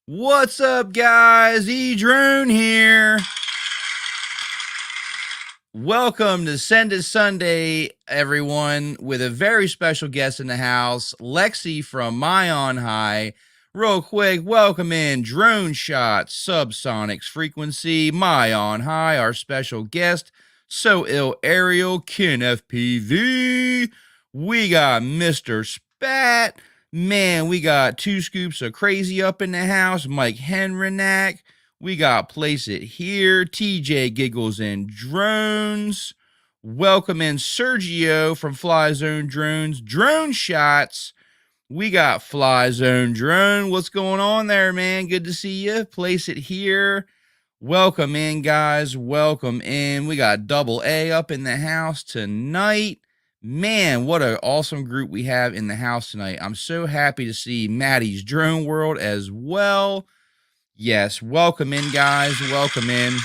What's up, guys? Edrone here. Welcome to Send It Sunday, everyone, with a very special guest in the house, Lexie from MaiOnHigh. Real quick, welcome in Drone Shot, Subsonics Frequency, MaiOnHigh, our special guest, So Ill Aerial, Ken FPV. We got Mr. Spat. Man, we got Two Scoops of Crazy up in the house, Mike Henrinack. We got Place It Here, TJ Giggles and Drones. Welcome in Sergio from Fly Zone Drones, Drone Shots. We got Fly Zone Drone. What's going on there, man? Good to see you. Place It Here. Welcome in, guys. Welcome in. We got Double A up in the house tonight. Man, what an awesome group we have in the house tonight. I'm so happy to see Maddie's Drone World as well. Yes, welcome in, guys. Welcome in.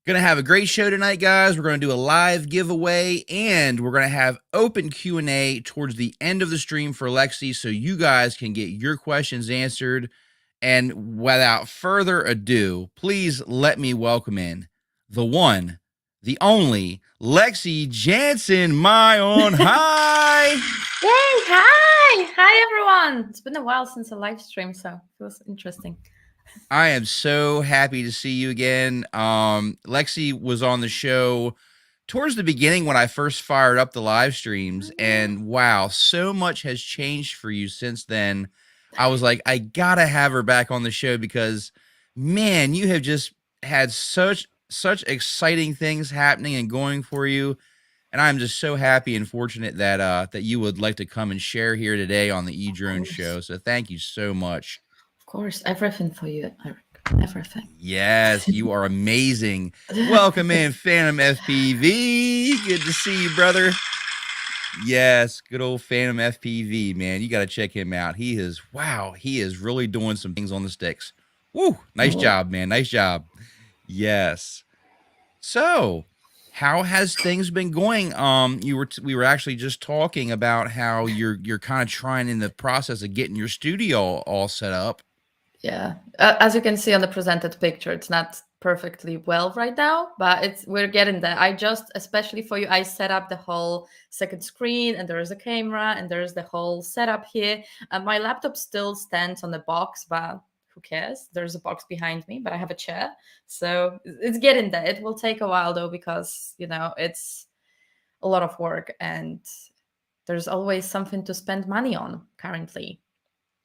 Gonna have a great show tonight, guys. We're gonna do a live giveaway, and we're gonna have open Q&A towards the end of the stream for Lexie, so you guys can get your questions answered. And without further ado, please let me welcome in the one, the only Lexie Janson, MaiOnHigh. Yay! Hi everyone. It's been a while since a live stream, so it feels interesting. I am so happy to see you again. Lexie was on the show towards the beginning when I first fired up the live streams, and wow, so much has changed for you since then. I was like, I gotta have her back on the show because, man, you have just had such exciting things happening and going for you. And I'm just so happy and fortunate that that you would like to come and share here today on the eDrone show. So thank you so much. Of course, everything for you, Eric. Everything. Yes, you are amazing. Welcome in, Phantom FPV. Good to see you, brother. Yes, good old Phantom FPV, man. You got to check him out. He is really doing some things on the sticks. Woo, nice job, man. Nice job. Yes. So, how has things been going? We were actually just talking about how you're kind of trying in the process of getting your studio all set up. Yeah, as you can see on the presented picture, it's not perfectly well right now, but we're getting there. Especially for you, I set up the whole second screen, and there is a camera, and there's the whole setup here. My laptop still stands on the box, but who cares? There's a box behind me, but I have a chair, so it's getting there. It will take a while though, because it's a lot of work, and there's always something to spend money on currently.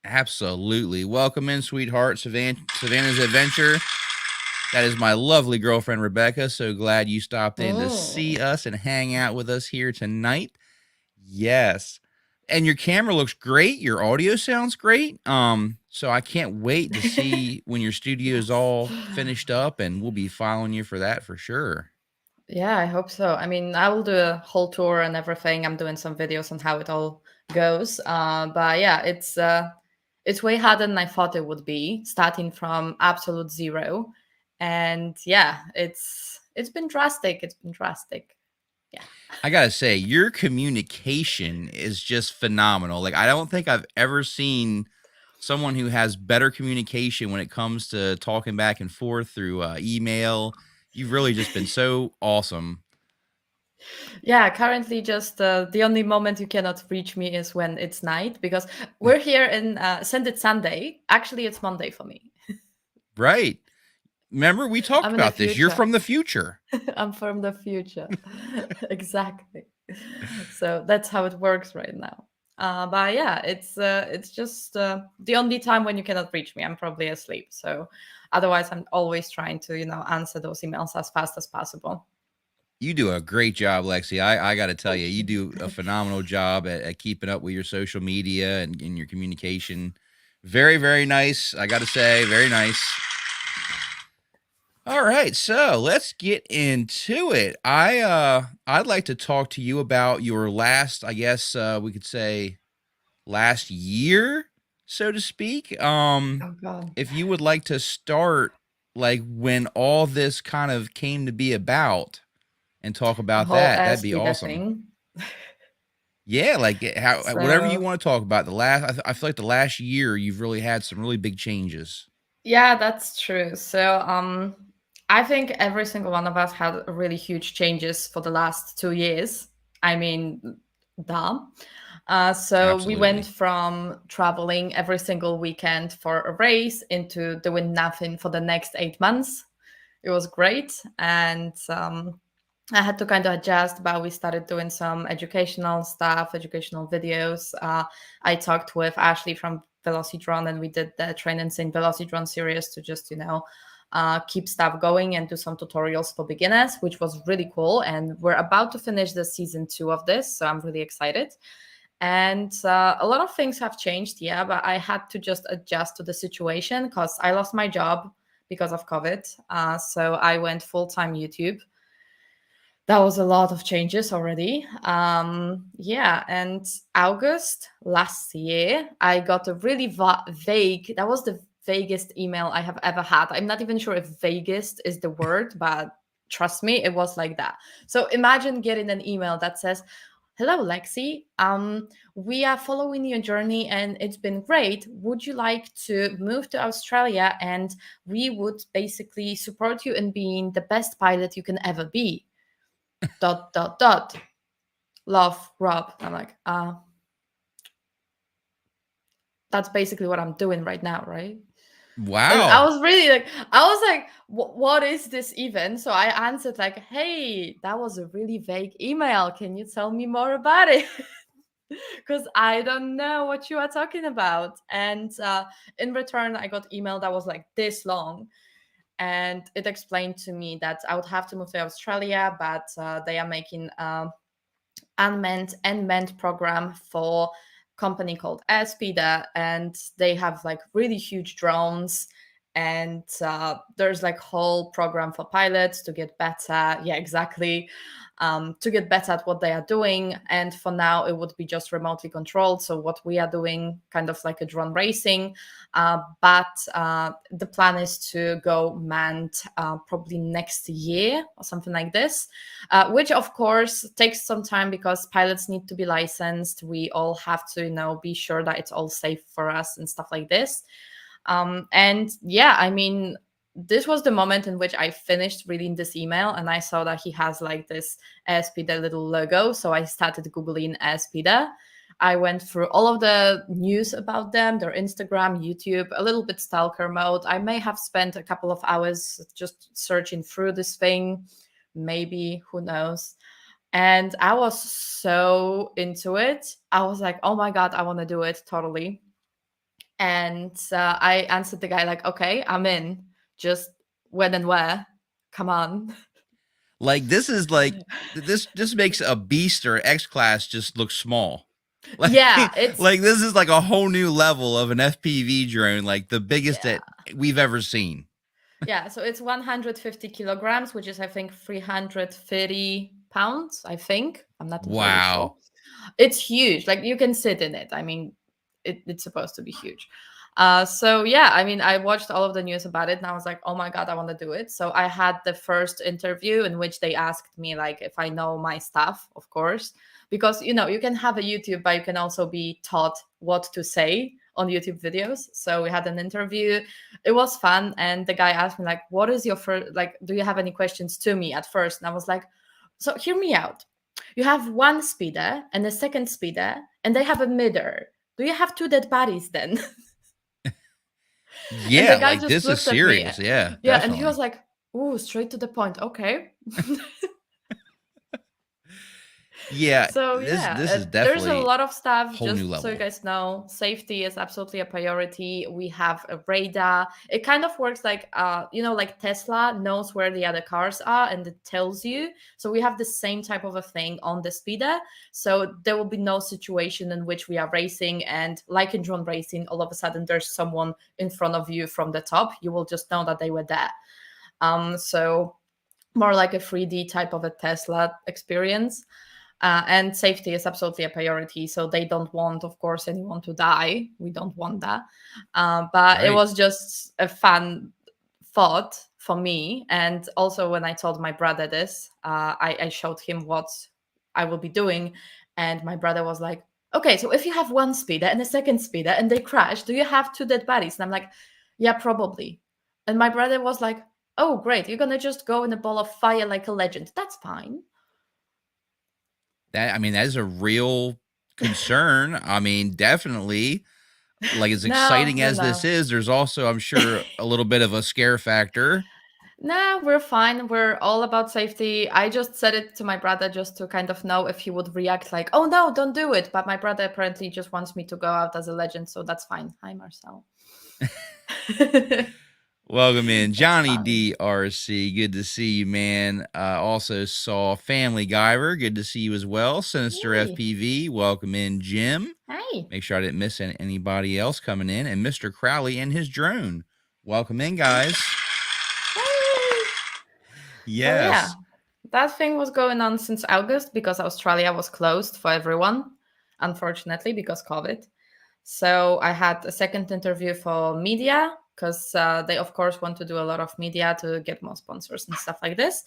Absolutely. Welcome in, sweetheart, Savannah's Adventure. That is my lovely girlfriend, Rebecca. So glad you stopped in to see us and hang out with us here tonight. Yes. And your camera looks great. Your audio sounds great. So I can't wait to see when your studio is all finished up, and we'll be following you for that for sure. Yeah, I hope so. I mean, I will do a whole tour and everything. I'm doing some videos on how it all goes. But yeah, it's way harder than I thought it would be, starting from absolute zero. And yeah, it's been drastic. It's been drastic. Yeah. I gotta say, your communication is just phenomenal. Like, I don't think I've ever seen someone who has better communication when it comes to talking back and forth through email. You've really just been so awesome. Yeah, currently just the only moment you cannot reach me is when it's night, because we're here in Send It Sunday. Actually, it's Monday for me. Right. Remember, we talked about this. You're from the future. I'm from the future. Exactly. So that's how it works right now. But yeah, it's just the only time when you cannot reach me. I'm probably asleep. So otherwise, I'm always trying to answer those emails as fast as possible. You do a great job, Lexie. I got to tell you, you do a phenomenal job at keeping up with your social media and your communication. Very, very nice. I got to say, very nice. All right, so let's get into it. I'd like to talk to you about your last, I guess we could say, last year, so to speak. Oh God. If you would like to start, like, when all this kind of came to be about, and talk about that, that'd be awesome. Yeah, like how whatever you So want to talk about. The last, I feel like the last year, you've really had some really big changes. yeah, that's true. So I think every single one of us had really huge changes for the last 2 years. I mean, duh. So we went Absolutely. from traveling every single weekend for a race into doing nothing for the next 8 months. It was great. And I had to kind of adjust, but we started doing some educational stuff, educational videos. I talked with Ashley from Drone, and we did the Train and Sing Drone series to just, keep stuff going and do some tutorials for beginners, which was really cool. And we're about to finish the season 2 of this, so I'm really excited. And a lot of things have changed, yeah, but I had to just adjust to the situation because I lost my job because of COVID. So I went full time YouTube. That was a lot of changes already. Yeah, and August last year, I got a really vague, that was the vaguest email I have ever had. I'm not even sure if vaguest is the word, but trust me, it was like that. So imagine getting an email that says, "Hello, Lexie. We are following your journey and it's been great. Would you like to move to Australia? And we would basically support you in being the best pilot you can ever be. Dot, dot, dot. Love, Rob." I'm like, that's basically what I'm doing right now, right? And I Wow. was really like, I was like, what is this even? So I answered like, "Hey, that was a really vague email. Can you tell me more about it?" Because I don't know what you are talking about. And in return, I got email that was like this long. And it explained to me that I would have to move to Australia, but they are making unmanned and manned program for company called Airspeeder, and they have like really huge drones. And there's like whole program for pilots to get better. Yeah, exactly. To get better at what they are doing. And for now, it would be just remotely controlled. So what we are doing, kind of like a drone racing, but the plan is to go manned probably next year or something like this, which of course takes some time because pilots need to be licensed. We all have to, be sure that it's all safe for us and stuff like this. And yeah, I mean, this was the moment in which I finished reading this email and I saw that he has like this Airspeeder little logo. So I started Googling Airspeeder. I went through all of the news about them, their Instagram, YouTube, a little bit stalker mode. I may have spent a couple of hours just searching through this thing, maybe, who knows. And I was so into it. I was like, oh my God, I want to do it totally. And I answered the guy like, "Okay, I'm in. Just when and where? Come on." Like this is like this makes a beast or X class just look small. Like Yeah, it's like this is like a whole new level of an FPV drone, like the biggest yeah. that we've ever seen. Yeah, so it's 150 kilograms, which is I think 330 pounds, I think. I'm not entirely sure. Wow. It's huge. Like you can sit in it. I mean, it's supposed to be huge. So yeah, I mean, I watched all of the news about it and I was like, oh my God, I want to do it. So I had the first interview in which they asked me like if I know my stuff, of course, because you can have a YouTube, but you can also be taught what to say on YouTube videos. So we had an interview. It was fun. And the guy asked me like, what is your first, like, do you have any questions to me at first? And I was like, so hear me out. You have one speeder and a second speeder, and they have a midder. Do you have two dead bodies then? And the Yeah, guy like just this is looked at me. serious. Yeah, Yeah, and he was definitely. like, "Ooh, straight to the point." Okay. Yeah, So this yeah, this is there's a definitely lot of a stuff. whole new Just so you level. guys know, safety is absolutely a priority. We have a radar. It kind of works like like Tesla knows where the other cars are and it tells you. So we have the same type of a thing on the speeder. So there will be no situation in which we are racing and like in drone racing, all of a sudden there's someone in front of you from the top. You will just know that they were there. So more like a 3D type of a Tesla experience. And safety is absolutely a priority. So they don't want, of course, anyone to die. We don't want that. But it Right. was just a fun thought for me. And also, when I told my brother this, I showed him what I will be doing. And my brother was like, okay, so if you have one speeder and a second speeder and they crash, do you have two dead bodies? And I'm like, yeah, probably. And my brother was like, oh, great, you're gonna just go in a ball of fire like a legend. That's fine. That is a real concern. I mean, definitely. Like, as No, exciting no, as this no. is, there's also, I'm sure, a little bit of a scare factor. No, we're fine. We're all about safety. I just said it to my brother just to kind of know if he would react like, oh no, don't do it. But my brother apparently just wants me to go out as a legend, so that's fine. Hi, Marcel. Welcome in, It's Johnny fine. DRC. Good to see you, man. Also saw Family Guyver. Good to see you as well. Sinister Yay. FPV. Welcome in, Jim. Hey. Make sure I didn't miss anybody else coming in. And Mr. Crowley and his drone. Welcome in, guys. Hey. So yeah, Yes. that thing was going on since August because Australia was closed for everyone, unfortunately, because COVID. So I had a second interview for media because they, of course, want to do a lot of media to get more sponsors and stuff like this.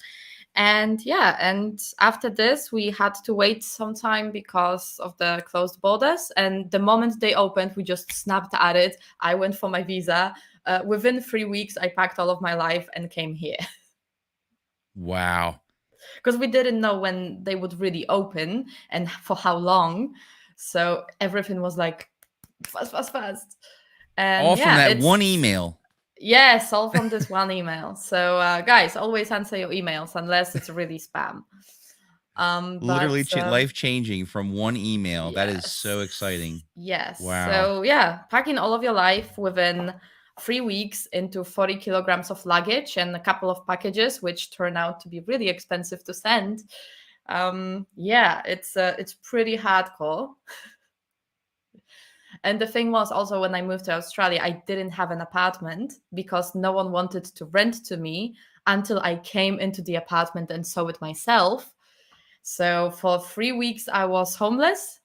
And yeah, and after this, we had to wait some time because of the closed borders. And the moment they opened, we just snapped at it. I went for my visa. Within 3 weeks, I packed all of my life and came here. Wow. Because we didn't know when they would really open and for how long. So everything was like fast, fast, fast. And All from yeah, that one it's email. yes, all from this one email. So guys, always answer your emails unless it's really spam. But Literally life changing from one email. That is so yes, exciting. yes. Wow. So yeah, packing all of your life within 3 weeks into 40 kilograms of luggage and a couple of packages, which turn out to be really expensive to send. Yeah, it's pretty hardcore. And the thing was also when I moved to Australia, I didn't have an apartment because no one wanted to rent to me until I came into the apartment and saw it myself. So for 3 weeks, I was homeless.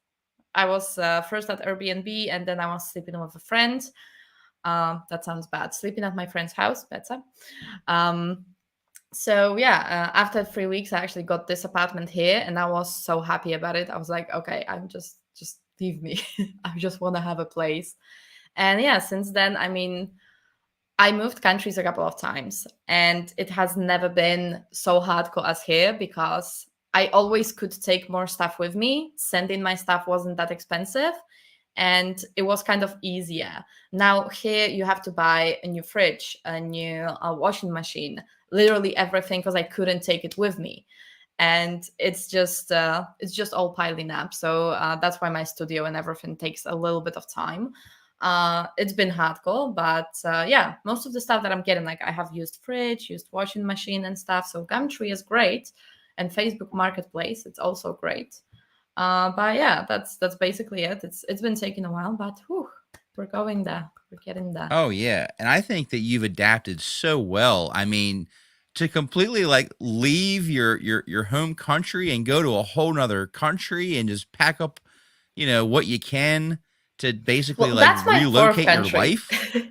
I was first at Airbnb and then I was sleeping with a friend. That sounds bad. Sleeping at my friend's house, better. Um, so yeah, after 3 weeks, I actually got this apartment here, and I was so happy about it. I was like, okay, I'm just leave me. I just want to have a place. And yeah, since then, I mean, I moved countries a couple of times, and it has never been so hardcore as here because I always could take more stuff with me. Sending my stuff wasn't that expensive, and it was kind of easier. Now here you have to buy a new fridge, a new washing machine, literally everything because I couldn't take it with me, and it's just all piling up. So that's why my studio and everything takes a little bit of time. It's been hardcore, but yeah, most of the stuff that I'm getting, like I have used fridge, used washing machine and stuff. So Gumtree is great, and Facebook Marketplace, it's also great. But yeah, that's basically it. It's been taking a while, but whew, we're going there. We're getting there. Oh yeah, and I think that you've adapted so well. I mean, to completely like leave your home country and go to a whole nother country and just pack up, what you can to basically Well, like that's my fourth relocate your country. life.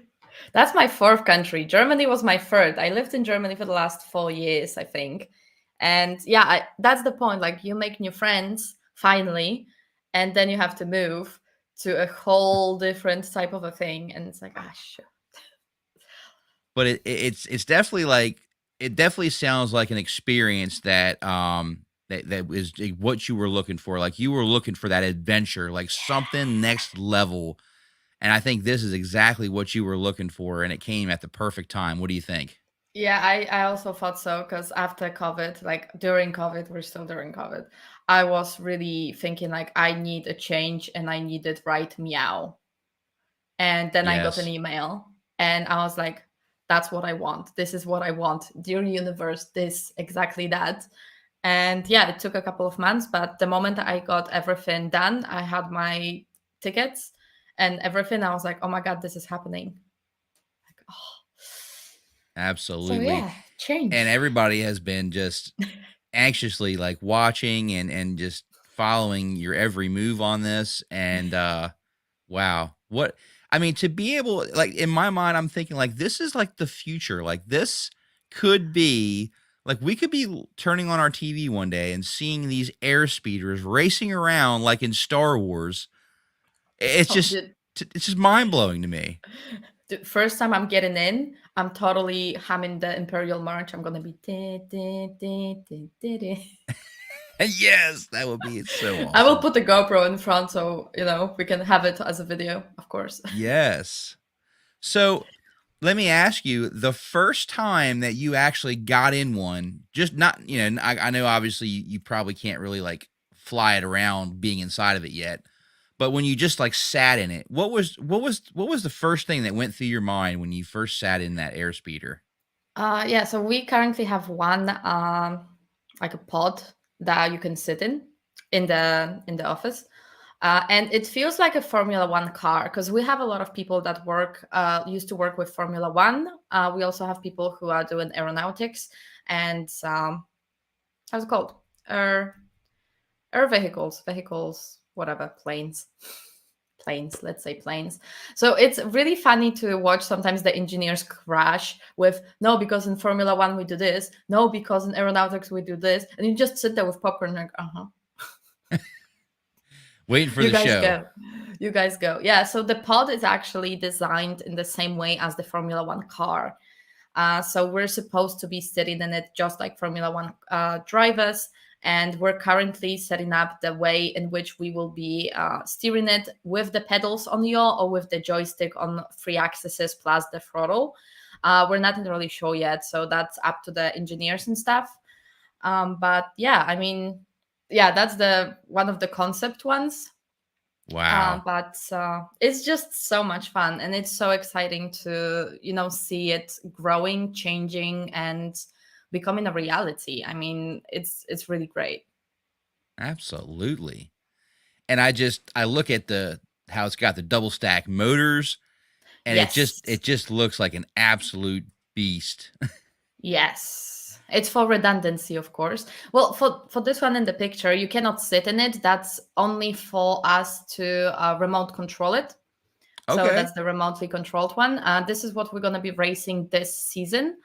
That's my fourth country. Germany was my third. I lived in Germany for the last 4 years, I think. And yeah, that's the point. Like you make new friends finally, and then you have to move to a whole different type of a thing. And it's like, ah, shit. But it's definitely like it definitely sounds like an experience that is what you were looking for. Like you were looking for that adventure, like something next level. And I think this is exactly what you were looking for, and it came at the perfect time. What do you think? Yeah, I also thought so because after COVID, like during COVID, we're still during COVID, I was really thinking like I need a change and I needed right meow. And then I got an Yes. email and I was like, that's what I want. This is what I want. Dear universe, this exactly that. And yeah, it took a couple of months, but the moment I got everything done, I had my tickets and everything. I was like, oh my God, this is happening. Like, oh. So Absolutely. yeah, And change. everybody has been just anxiously like watching and just following your every move on this. And wow. What I mean, to be able, like, in my mind, I'm thinking like this is like the future. Like this could be Like we could be turning on our TV one day and seeing these air speeders racing around like in Star Wars. It's Oh, just it's just mind blowing to me. the first time I'm getting in, I'm totally humming the Imperial March. I'm gonna be. Yes, that would be so I will awesome. put the GoPro in front so we can have it as a video, of course. Yes. So let me ask you, the first time that you actually got in one, just not, I know obviously you probably can't really like fly it around being inside of it yet, but when you just like sat in it, what was the first thing that went through your mind when you first sat in that airspeeder? Yeah, so we currently have one like a pod that you can sit in the office. And it feels like a Formula One car because we have a lot of people that used to work with Formula One. We also have people who are doing aeronautics and how's it called? Air, air vehicles, whatever, planes. Planes, let's say planes. So it's really funny to watch sometimes the engineers crash with no, because in Formula One we do this, no, because in aeronautics we do this, and you just sit there with popcorn like, Waiting for you the guys show. go. You guys go. Yeah, so the pod is actually designed in the same way as the Formula One car. So we're supposed to be sitting in it just like Formula One drivers. And we're currently setting up the way in which we will be steering it with the pedals on yaw or with the joystick on 3 axes plus the throttle. We're not entirely sure yet, so that's up to the engineers and stuff. But yeah, I mean, yeah, that's the one of the concept ones. Wow. But it's just so much fun, and it's so exciting to see it growing, changing, and becoming a reality. I mean, it's really great. Absolutely. And I look at the how it's got the double stack motors, and it just Yes, it just looks like an absolute beast. yes, it's for redundancy, of course. Well, for this one in the picture, you cannot sit in it. That's only for us to remote control it. So Okay. that's the remotely controlled one. This is what we're going to be racing this season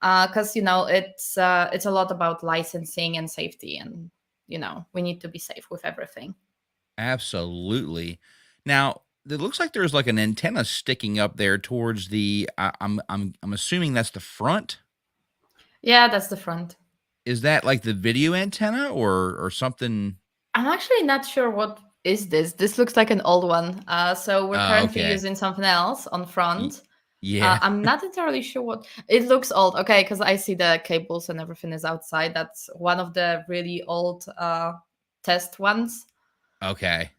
because it's a lot about licensing and safety, and we need to be safe with everything. Absolutely. Now, it looks like there's like an antenna sticking up there towards the I'm assuming that's the front. Yeah, that's the front. Is that like the video antenna or something? I'm actually not sure what is this. This looks like an old one. So we're Oh, currently okay. using something else on Y- front. yeah. I'm not entirely sure what it looks old. Okay, because I see the cables and everything is outside. That's one of the really old test ones. Okay.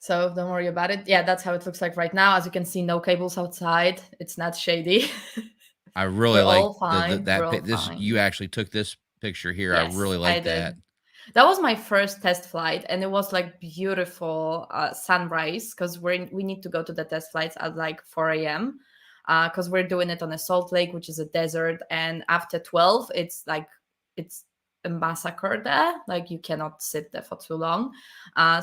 So don't worry about it. Yeah, that's how it looks like right now. As you can see, no cables outside. It's not shady. I really We're like all fine. We're all this fine. you actually took this picture here. I Yes, really I like that. did. That was my first test flight, and it was like beautiful sunrise because we need to go to the test flights at like 4 a.m. Because we're doing it on a salt lake, which is a desert, and after 12, it's a massacre there. Like you cannot sit there for too long.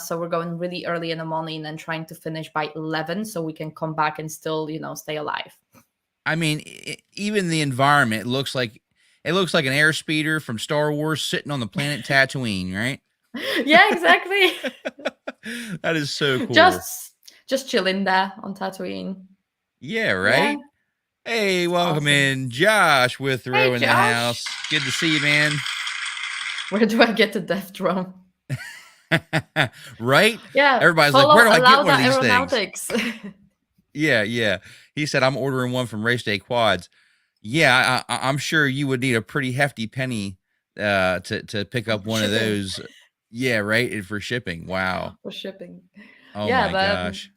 So we're going really early in the morning and trying to finish by 11 so we can come back and still stay alive. I mean, even the environment looks like an airspeeder from Star Wars sitting on the planet Tatooine, right? Yeah, exactly. That is so cool. just just chilling there on Tatooine. Yeah, Yeah, right? Hey, it's welcome awesome. in Josh with Hey, Throw in the Josh. house. Good to see you, man. Where do I get the death drone? Right? Yeah, Everybody's like, follow where do I get one Alauda of these things? Aeronautics. Yeah, yeah. He said, I'm ordering one from Race Day Quads. Yeah, I'm sure you would need a pretty hefty penny to pick up For one of shipping. those. Yeah, right. And for shipping. Wow. For shipping. Oh Yeah, my but gosh.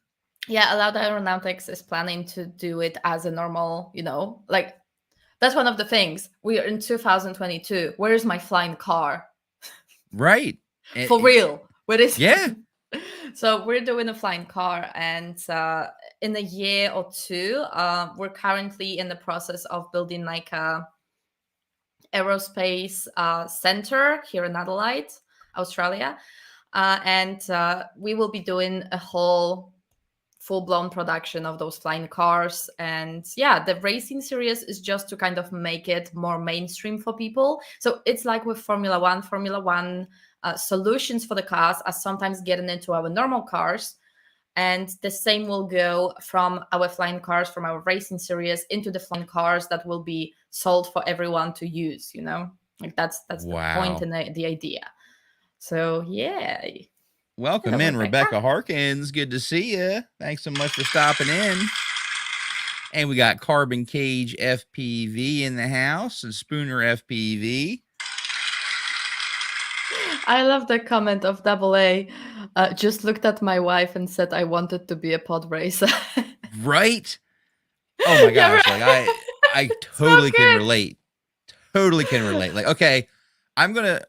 yeah, Alauda Aeronautics is planning to do it as a normal, like that's one of the things. We are in 2022. Where's my flying car? Right. And, For real. Where is yeah. So we're doing a flying car, and in a year or two, we're currently in the process of building like a aerospace center here in Adelaide, Australia, and we will be doing a whole full-blown production of those flying cars. And yeah, the racing series is just to kind of make it more mainstream for people. So it's like with Formula One solutions for the cars are sometimes getting into our normal cars, and the same will go from our flying cars, from our racing series, into the flying cars that will be sold for everyone to use, like that's the point Wow. and the idea. So yeah. Welcome Hello, in, Rebecca. Rebecca Harkins. Good to see you. Thanks so much for stopping in. And we got Carbon Cage FPV in the house and Spooner FPV. I love the comment of Double A. Just looked at my wife and said I wanted to be a pod racer. Right? Oh my Yeah, gosh. right. I So totally can good. relate. Totally can relate. Like, okay, I'm gonna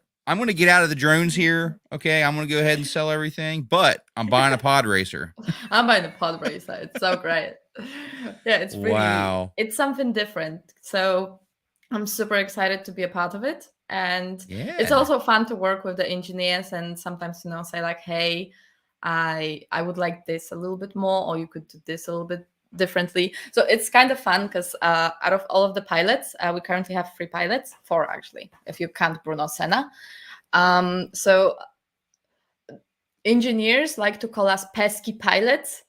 get out of the drones here. Okay, I'm gonna go ahead and sell everything, but I'm buying a pod racer. I'm buying a pod racer. It's so great. Yeah, Wow. it's something different. So I'm super excited to be a part of it. And it's Yeah. also fun to work with the engineers and sometimes, say like, hey, I would like this a little bit more, or you could do this a little bit differently. So it's kind of fun because out of all of the pilots, we currently have 3 pilots, 4 actually, if you count Bruno Senna. So engineers like to call us pesky pilots.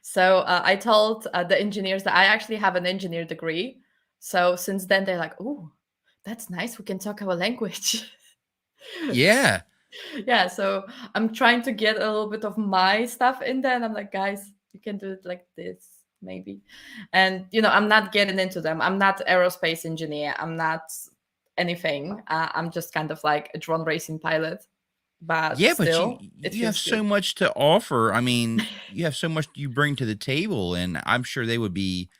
So I told the engineers that I actually have an engineer degree. So since then, they're like, "Oh, that's nice. We can talk our language." Yeah. Yeah. So I'm trying to get a little bit of my stuff in there, and I'm like, guys, you can do it like this, maybe. And I'm not getting into them. I'm not aerospace engineer. I'm not anything. I'm just kind of like a drone racing pilot. But Yeah, but you still, it you have feels so good. much to offer. I mean, you have so much you bring to the table, and I'm sure they would be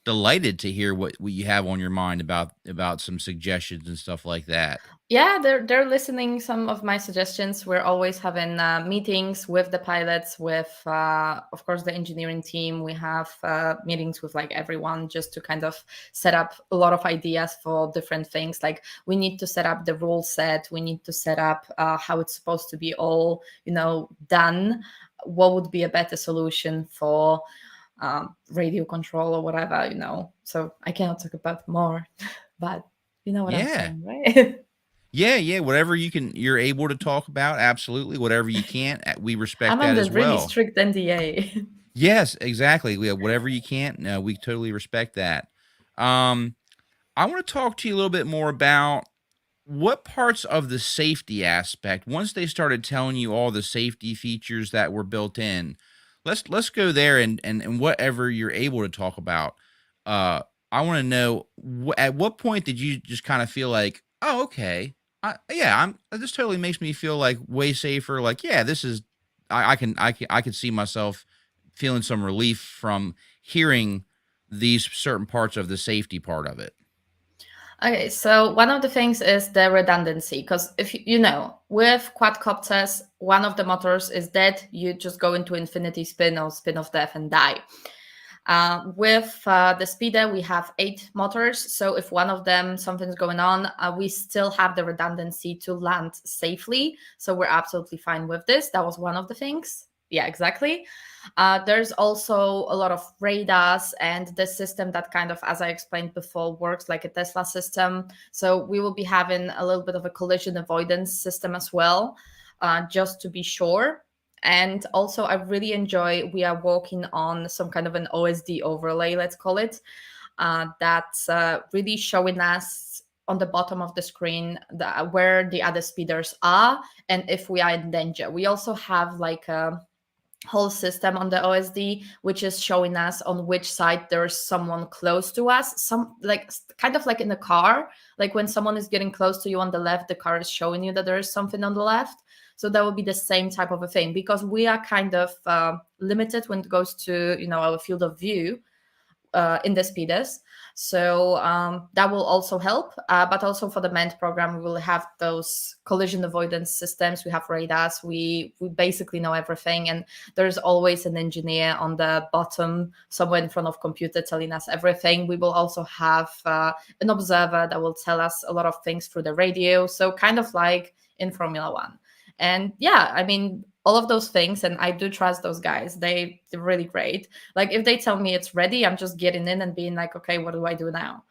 delighted to hear what you have on your mind about some suggestions and stuff like that. Yeah, they're listening some of my suggestions. We're always having meetings with the pilots, with of course the engineering team. We have meetings with like everyone just to kind of set up a lot of ideas for different things. Like we need to set up the rule set. We need to set up how it's supposed to be all done. What would be a better solution for radio control or whatever. So I cannot talk about more, but you know what I'm Yeah. saying, right? Yeah, whatever you're able to talk about, absolutely. Whatever you can't, we respect I'm that under as really well. strict NDA. Yes, exactly. Yeah, whatever you can't, no, we totally respect that. Um, I want to talk to you a little bit more about what parts of the safety aspect, once they started telling you all the safety features that were built in, let's go there and whatever you're able to talk about. Uh, I want to know at what point did you just kind of feel like, oh, okay, yeah, this totally makes me feel like way safer. Like, yeah, this is, I can see myself feeling some relief from hearing these certain parts of the safety part of it. Okay, so one of the things is the redundancy, because if with quadcopters, one of the motors is dead, you just go into infinity spin or spin of death and die. With the speeder, we have 8 motors, so if one of them something's going on, we still have the redundancy to land safely. So we're absolutely fine with this. That was one of the things. Yeah, exactly. There's also a lot of radars and the system that kind of, as I explained before, works like a Tesla system. So we will be having a little bit of a collision avoidance system as well, just to be sure. And also, I really enjoy, we are working on some kind of an OSD overlay, let's call it, that's really showing us on the bottom of the screen where the other speeders are and if we are in danger. We also have like a whole system on the OSD, which is showing us on which side there's someone close to us. Some like kind of like in a car, like when someone is getting close to you on the left, the car is showing you that there is something on the left. So that would be the same type of a thing, because we are kind of limited when it goes to our field of view in the speeders. So that will also help. But also for the MENT program, we will have those collision avoidance systems. We have radars. We basically know everything. And there's always an engineer on the bottom, somewhere in front of computer, telling us everything. We will also have an observer that will tell us a lot of things through the radio. So kind of like in Formula One. And yeah, I mean, all of those things, and I do trust those guys. They're really great. Like if they tell me it's ready, I'm just getting in and being like, okay, what do I do now?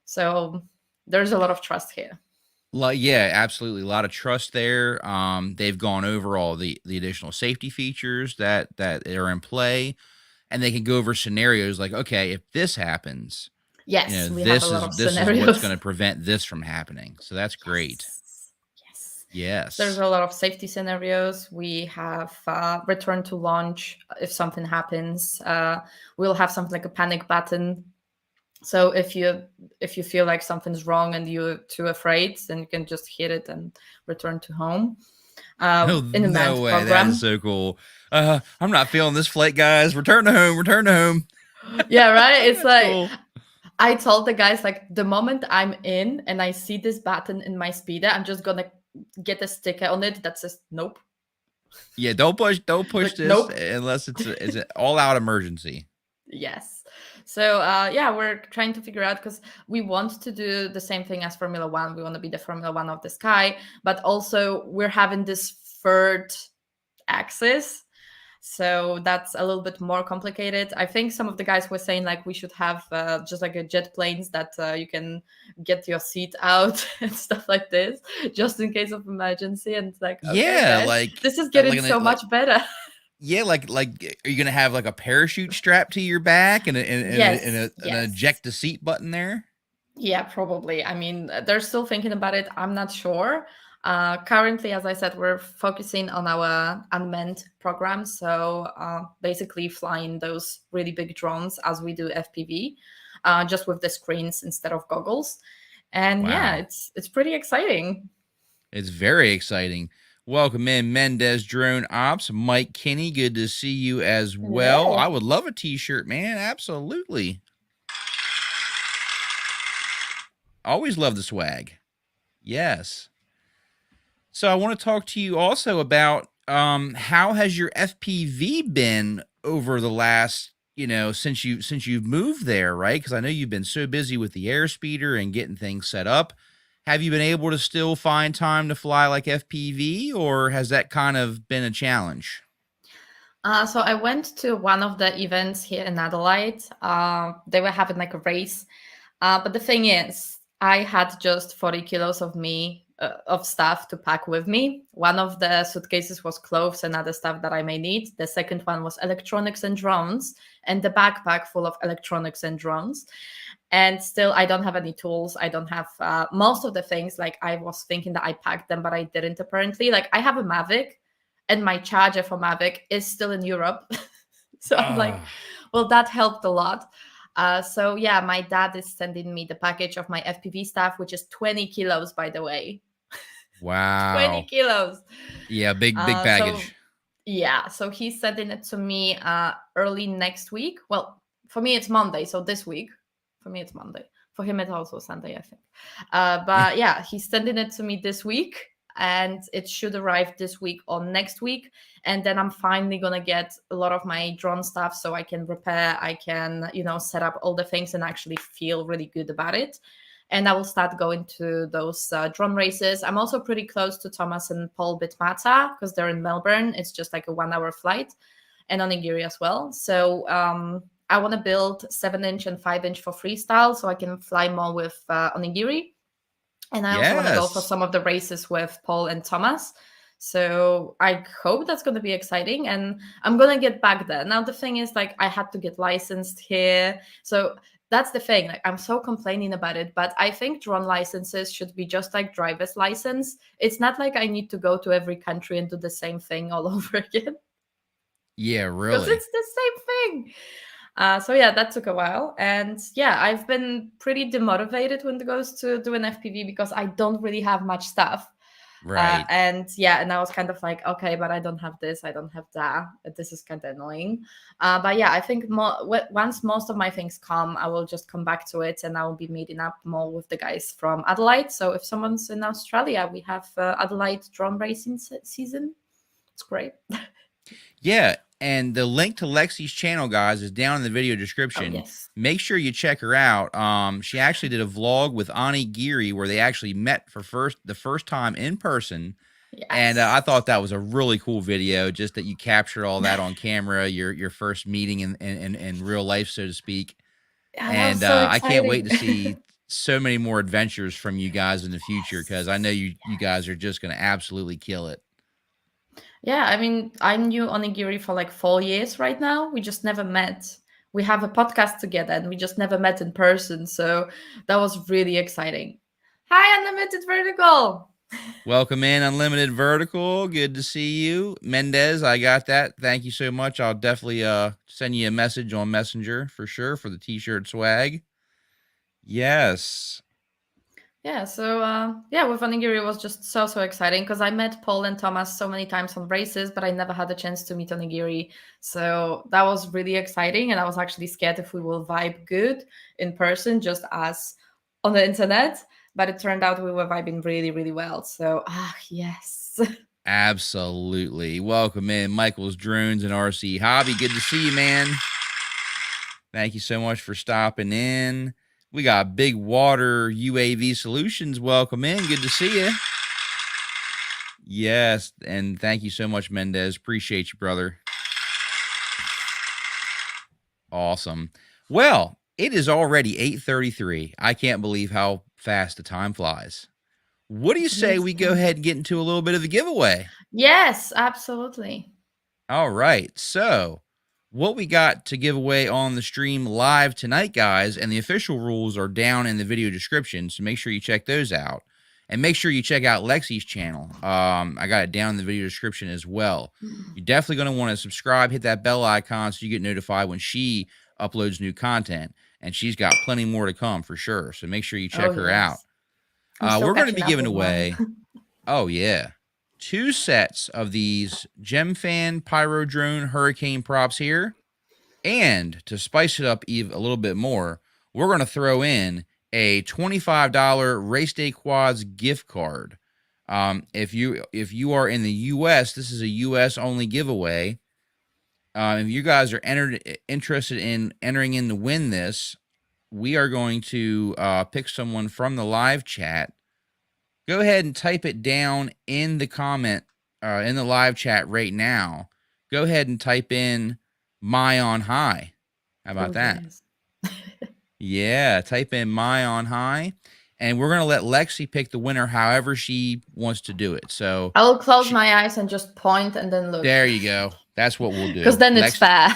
So there's a lot of trust here. Like, yeah, absolutely. A lot of trust there. They've gone over all the additional safety features that are in play, and they can go over scenarios like, okay, if this happens, Yes, we have a this lot is of this is what's going scenarios. to prevent this from happening. So that's great. Yes. Yes. There's Yes. a lot of safety scenarios. We have return to launch if something happens. We'll have something like a panic button. So if you feel like something's wrong and you're too afraid, then you can just hit it and return to home. Oh, In a no manned way. That is program. so cool. I'm not feeling this flight, guys. Return to home. Return to home. Yeah, right. It's That's like cool. I told the guys, like, the moment I'm in and I see this button in my speeder, I'm just gonna get a sticker on it that says nope. Yeah, don't push Like this nope. unless it's an all-out emergency. Yes. So yeah, we're trying to figure out, because we want to do the same thing as Formula One. We want to be the Formula One of the sky, but also we're having this third axis. So that's a little bit more complicated. I think some of the guys were saying like we should have just like a jet planes that you can get your seat out and stuff like this, just in case of emergency. And it's like, okay, Yeah, guys, like this is getting so like much better. yeah, like are you gonna have like a parachute strapped to your back and Yes, an yes. eject a seat button there? Yeah, probably. I mean, they're still thinking about it. I'm not sure. Currently, as I said, we're focusing on our unmanned program. So basically flying those really big drones as we do FPV, just with the screens instead of goggles. And yeah, Wow. it's pretty exciting. It's very exciting. Welcome in Mendez Drone Ops. Mike Kinney, good to see you as well. I Hello. would love a t-shirt, man. Absolutely. Always love the swag. Yes. So I want to talk to you also about how has your FPV been over the last, since you've moved there, right? Because I know you've been so busy with the airspeeder and getting things set up. Have you been able to still find time to fly like FPV, or has that kind of been a challenge? So I went to one of the events here in Adelaide. They were having like a race. But the thing is, I had just 40 kilos of stuff to pack with me. One of the suitcases was clothes and other stuff that I may need. The second one was electronics and drones, and the backpack full of electronics and drones. And still, I don't have any tools. I don't have most of the things. Like I was thinking that I packed them, but I didn't apparently. Like I have a Mavic, and my charger for Mavic is still in Europe. So I'm like, Ah, well, that helped a lot. So yeah, my dad is sending me the package of my FPV stuff, which is 20 kilos, by the way. 20 wow. kilos. Yeah, big So package. yeah, so he's sending it to me early next week. Well, for me it's Monday, so this week. For me it's Monday. For him it's also Sunday, I think. But yeah, he's sending it to me this week, and it should arrive this week or next week. And then I'm finally gonna get a lot of my drone stuff, so I can repair, I can, set up all the things and actually feel really good about it. And I will start going to those drone races. I'm also pretty close to Thomas and Paul Bitmata because they're in Melbourne. It's just like a 1 hour flight, and Onigiri as well. So I want to build 7-inch and 5-inch for freestyle so I can fly more with Onigiri. And I also want to go for Yes. some of the races with Paul and Thomas. So I hope that's going to be exciting. And I'm going to get back there. Now, the thing is, like, I had to get licensed here. So that's the thing. Like, I'm so complaining about it. But I think drone licenses should be just like driver's license. It's not like I need to go to every country and do the same thing all over again, Yeah, because really. it's the same thing. So yeah, that took a while, and yeah, I've been pretty demotivated when it goes to do an FPV because I don't really have much stuff. Right. And yeah, and I was kind of like, okay, but I don't have this, I don't have that. This is kind of annoying. But yeah, I think once most of my things come, I will just come back to it, and I will be meeting up more with the guys from Adelaide. So if someone's in Australia, we have Adelaide drone racing season. It's great. Yeah, and the link to Lexie's channel, guys, is down in the video Oh description. yes. Make sure you check her out. She actually did a vlog with Ani Giri where they actually met for the first time in person, And I Yes. thought that was a really cool video, just that you captured all that on camera, your first meeting in real life, so to speak. Yeah, that was And so I can't wait exciting. to see so many more adventures from you guys in the future, because I know Yes. you guys are just going to absolutely kill it. Yeah, I mean, I knew Onigiri for like 4 years right now. We just never met. We have a podcast together and we just never met in person. So that was really exciting. Hi, Unlimited Vertical. Welcome in, Unlimited Vertical. Good to see you. Mendez, I got that. Thank you so much. I'll definitely send you a message on Messenger for sure for the t-shirt swag. Yes. Yeah, so yeah, with Onigiri it was just so exciting because I met Paul and Thomas so many times on races, but I never had the chance to meet Onigiri. So that was really exciting, and I was actually scared if we will vibe good in person, just as on the internet. But it turned out we were vibing really well. So yes. Absolutely. Welcome in, Michael's Drones and RC Hobby. Good to see you, man. Thank you so much for stopping in. We got Big Water UAV Solutions. Welcome in. Good to see you. Yes, and thank you so much, Mendez. Appreciate you, brother. Awesome. Well, it is already 8:33. I can't believe how fast the time flies. What do you say we go ahead and get into a little bit of the giveaway? Yes, absolutely. All right. So, what we got to give away on the stream live tonight, guys, and the official rules are down in the video description. So make sure you check those out. And make sure you check out Lexie's channel. I got it down in the video description as well. You're definitely going to want to subscribe, hit that bell icon so you get notified when she uploads new content. And she's got plenty more to come for sure. So make sure you check her out. We're going to be giving away, oh yeah, 2 sets of these GemFan Pyro Drone Hurricane props here. And to spice it up even a little bit more, we're going to throw in a $25 Race Day Quads gift card. If you are in the U.S., this is a U.S. only giveaway. If you guys are interested in entering in to win this, we are going to pick someone from the live chat. Go ahead and type it down in the comment in the live chat right now. Go ahead and type in MaiOnHigh. How about that? Yes. Yeah, type in MaiOnHigh, and we're gonna let Lexie pick the winner however she wants to do it. So I'll close my eyes and just point and then look. There you go. That's what we'll do. Because then it's fair.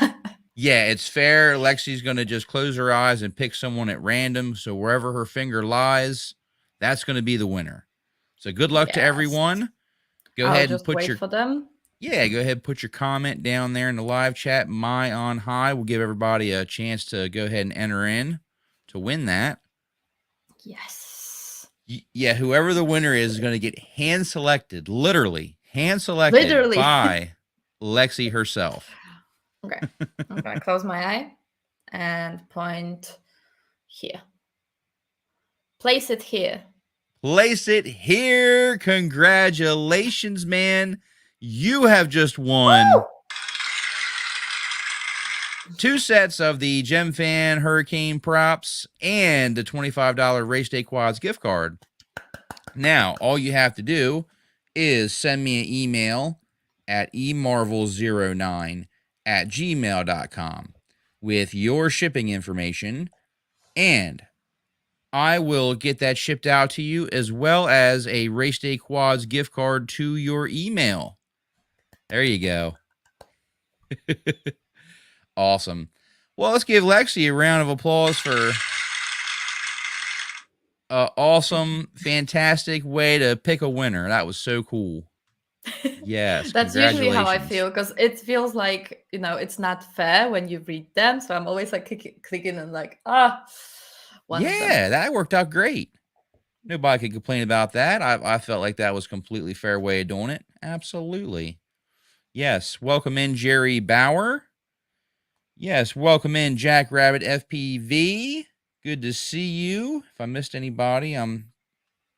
Yeah, it's fair. Lexie's gonna just close her eyes and pick someone at random. So wherever her finger lies, that's gonna be the winner. So good luck to everyone. Go ahead and put wait for them. Yeah, go ahead and put your comment down there in the live chat. MaiOnHigh. We'll give everybody a chance to go ahead and enter in to win that. Yes. Yeah, whoever the winner is going to get hand selected, literally hand selected by Lexie herself. Okay. I'm going to close my eye and point here. Place it here. Place it here. Congratulations, man. You have just won. Woo! 2 sets of the GemFan Hurricane props and the $25 Race Day Quads gift card. Now, all you have to do is send me an email at emarvel09@gmail.com with your shipping information, and I will get that shipped out to you, as well as a Race Day Quads gift card to your email. There you go. Awesome. Well, let's give Lexie a round of applause for an awesome, fantastic way to pick a winner. That was so cool. Yes. That's usually how I feel, because it feels like, it's not fair when you read them. So I'm always like clicking and like, yeah, that worked out great. Nobody could complain about that. I felt like that was a completely fair way of doing it. Absolutely. Yes. Welcome in, Jerry Bauer. Yes. Welcome in, Jack Rabbit FPV. Good to see you. If I missed anybody, I'm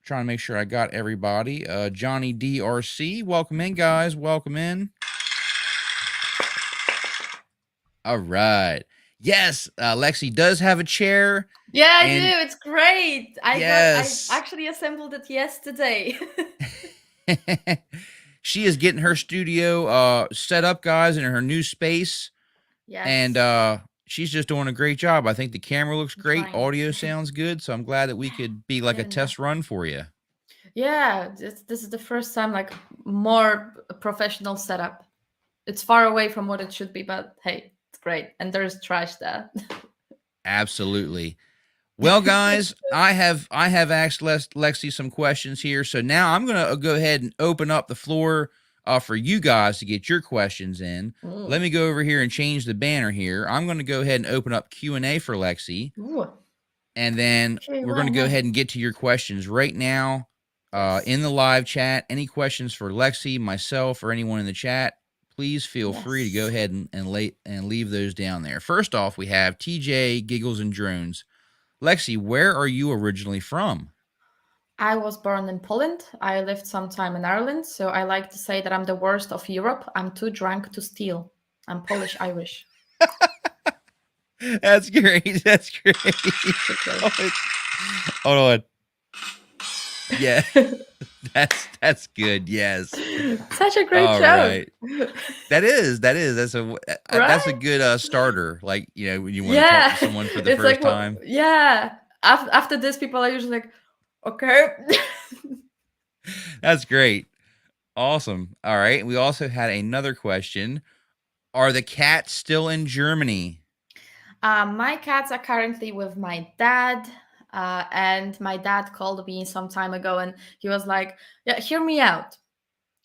trying to make sure I got everybody. Johnny DRC. Welcome in, guys. Welcome in. All right. Yes, Lexie does have a chair. Yeah, I do. It's great. I actually assembled it yesterday. She is getting her studio set up, guys, in her new space. And Yes, she's just doing a great job. I think the camera looks I'm great. trying. Audio sounds good. So I'm glad that we could be like a Getting there. test run for you. Yeah, this is the first time like more professional setup. It's far away from what it should be, but hey, it's great. And there's trash there. Absolutely. Well, guys, I have asked Lexie some questions here, so now I'm gonna go ahead and open up the floor for you guys to get your questions in. Let Mm. me go over here and change the banner here. I'm gonna go ahead and open up Q&A for Lexie, Ooh. and then Okay, we're well, gonna go no. ahead and get to your questions right now Yes. in the live chat. Any questions for Lexie, myself, or anyone in the chat? Please feel free to go Yes. ahead and leave those down there. First off, we have TJ Giggles and Drones. Lexie, where are you originally from? I was born in Poland. I lived some time in Ireland, so I like to say that I'm the worst of Europe. I'm too drunk to steal. I'm Polish Irish. That's great. That's great. Okay. Hold on. Yeah, that's good. Yes. Such a great All joke. right. That is. That's a Right? good starter. Like, when you want to talk Yeah. to someone for the It's like, first well, time. yeah. After this, people are usually like, okay. That's great. Awesome. All right. We also had another question. Are the cats still in Germany? My cats are currently with my dad. And my dad called me some time ago and he was like, yeah, hear me out.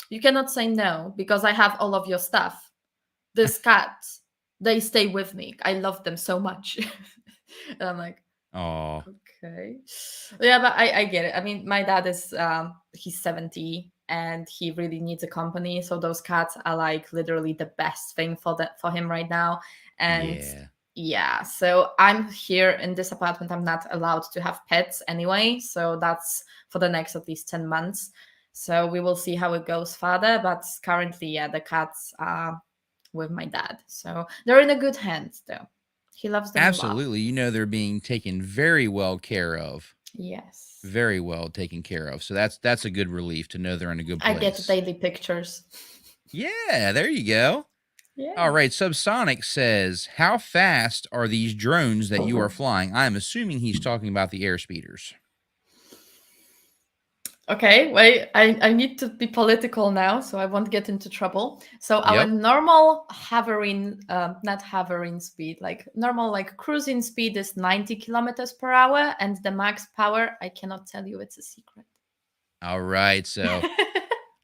You cannot say no because I have all of your stuff. These cats, they stay with me. I love them so much. And I'm like, Oh, okay. Yeah, but I get it. I mean, my dad is he's 70 and he really needs a company. So those cats are like literally the best thing for him right now. And yeah. yeah, so I'm here in this apartment. I'm not allowed to have pets anyway. So that's for the next at least 10 months. So we will see how it goes further. But currently, yeah, the cats are with my dad. So they're in a good hands though. He loves them a lot. Absolutely. They're being taken very well care of. Yes. Very well taken care of. So that's a good relief to know they're in a good I get place. daily pictures. Yeah, there you go. All Yeah. right, Subsonic says, "How fast are these drones that you are flying?" I'm assuming he's talking about the air speeders. Okay, wait, I need to be political now, so I won't get into trouble. So our Yep. normal hovering, not hovering speed, like normal like cruising speed is 90 kilometers per hour, and the max power, I cannot tell you, it's a secret. All right. So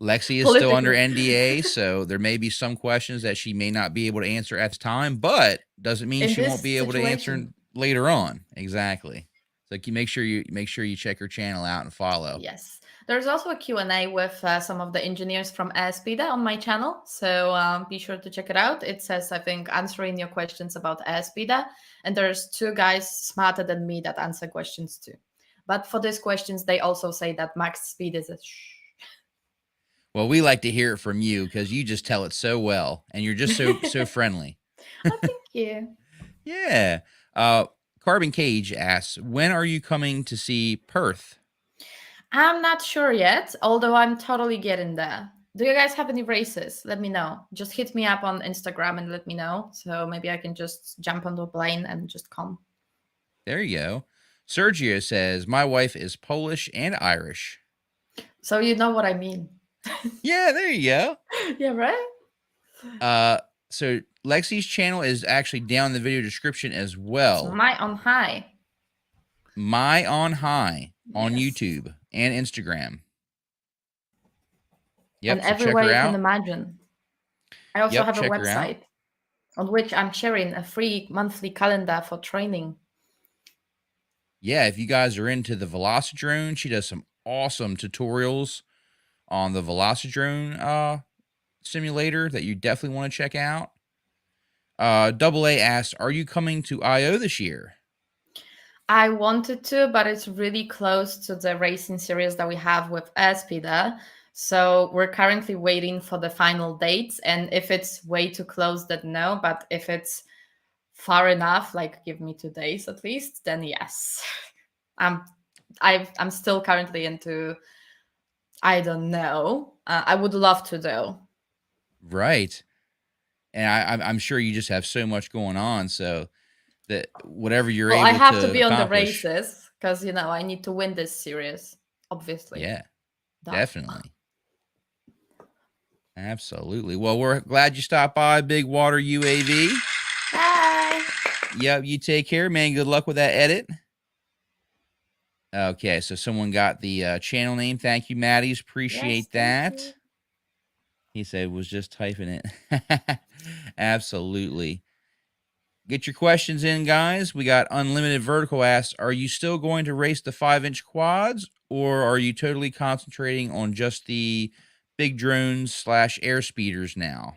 Lexie is still under Political. NDA, so there may be some questions that she may not be able to answer at this time, but doesn't mean In she won't this be able to answer situation, later on. Exactly. So make sure you check her channel out and follow. yes. There's also a Q&A with some of the engineers from AirSpeeder on my channel, so be sure to check it out. It says, I think, answering your questions about AirSpeeder, and there's two guys smarter than me that answer questions too. But for these questions, they also say that max speed is a shh. Well, we like to hear it from you because you just tell it so well, and you're just so friendly. Oh, thank you. Yeah. Uh, Carbon Cage asks, "When are you coming to see Perth?" I'm not sure yet, although I'm totally getting there. Do you guys have any races? Let me know. Just hit me up on Instagram and let me know. So maybe I can just jump on the plane and just come. There you go. Sergio says, "My wife is Polish and Irish." So you know what I mean. Yeah, there you go. Yeah, right? Uh, so Lexie's channel is actually down in the video description as It's well. MaiOnHigh. MaiOnHigh on Yes. YouTube and Instagram. And Yep. So check everywhere her you can out. imagine. I also Yep. have a Check her out. website on which I'm sharing a free monthly calendar for training. Yeah. If you guys are into the Velocidrone, she does some awesome tutorials on the Velocidrone simulator that you definitely want to check out. Double A asks, "Are you coming to IO this year?" I wanted to, but it's really close to the racing series that we have with Aspida. So we're currently waiting for the final dates. And if it's way too close, then no. But if it's far enough, like give me 2 days at least, then yes. I'm I'm still currently into I don't know. I would love to though. Right. And I'm sure you just have so much going on, so that whatever you're Well, I able have to to be on the accomplish. races because I need to win this series. Obviously. Yeah, Duh. definitely. Absolutely. Well, we're glad you stopped by, Big Water UAV. Bye. Yep, you take care, man. Good luck with that edit. Okay, so someone got the channel name. Thank you, Maddie's. Yes, Appreciate thank that. you. He said was just typing it. Absolutely. Get your questions in, guys. We got Unlimited Vertical asks, are you still going to race the 5-inch quads, or are you totally concentrating on just the big drones / air speeders now?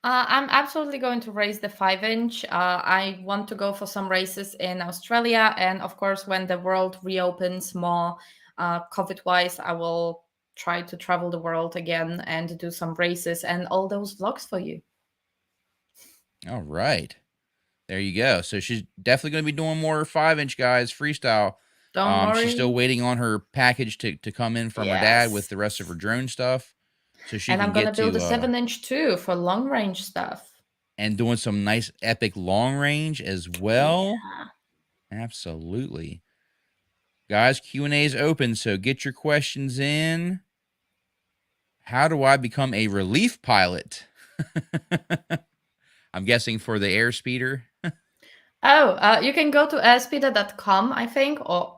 I'm absolutely going to race the 5-inch. I want to go for some races in Australia. And of course, when the world reopens more COVID wise, I will try to travel the world again and do some races and all those vlogs for you. All right. There you go. So she's definitely going to be doing more 5-inch, guys, freestyle. Don't She's still worry. waiting on her package to come in from her dad with Yes. the rest of her drone stuff, so she And I'm can going to get build a to 7-inch too for long range stuff. and doing some nice epic long range as well. Yeah. Absolutely. Guys, Q&A is open, so get your questions in. How do I become a relief pilot? I'm guessing for the air speeder. Oh, you can go to airspeeder.com, I think, or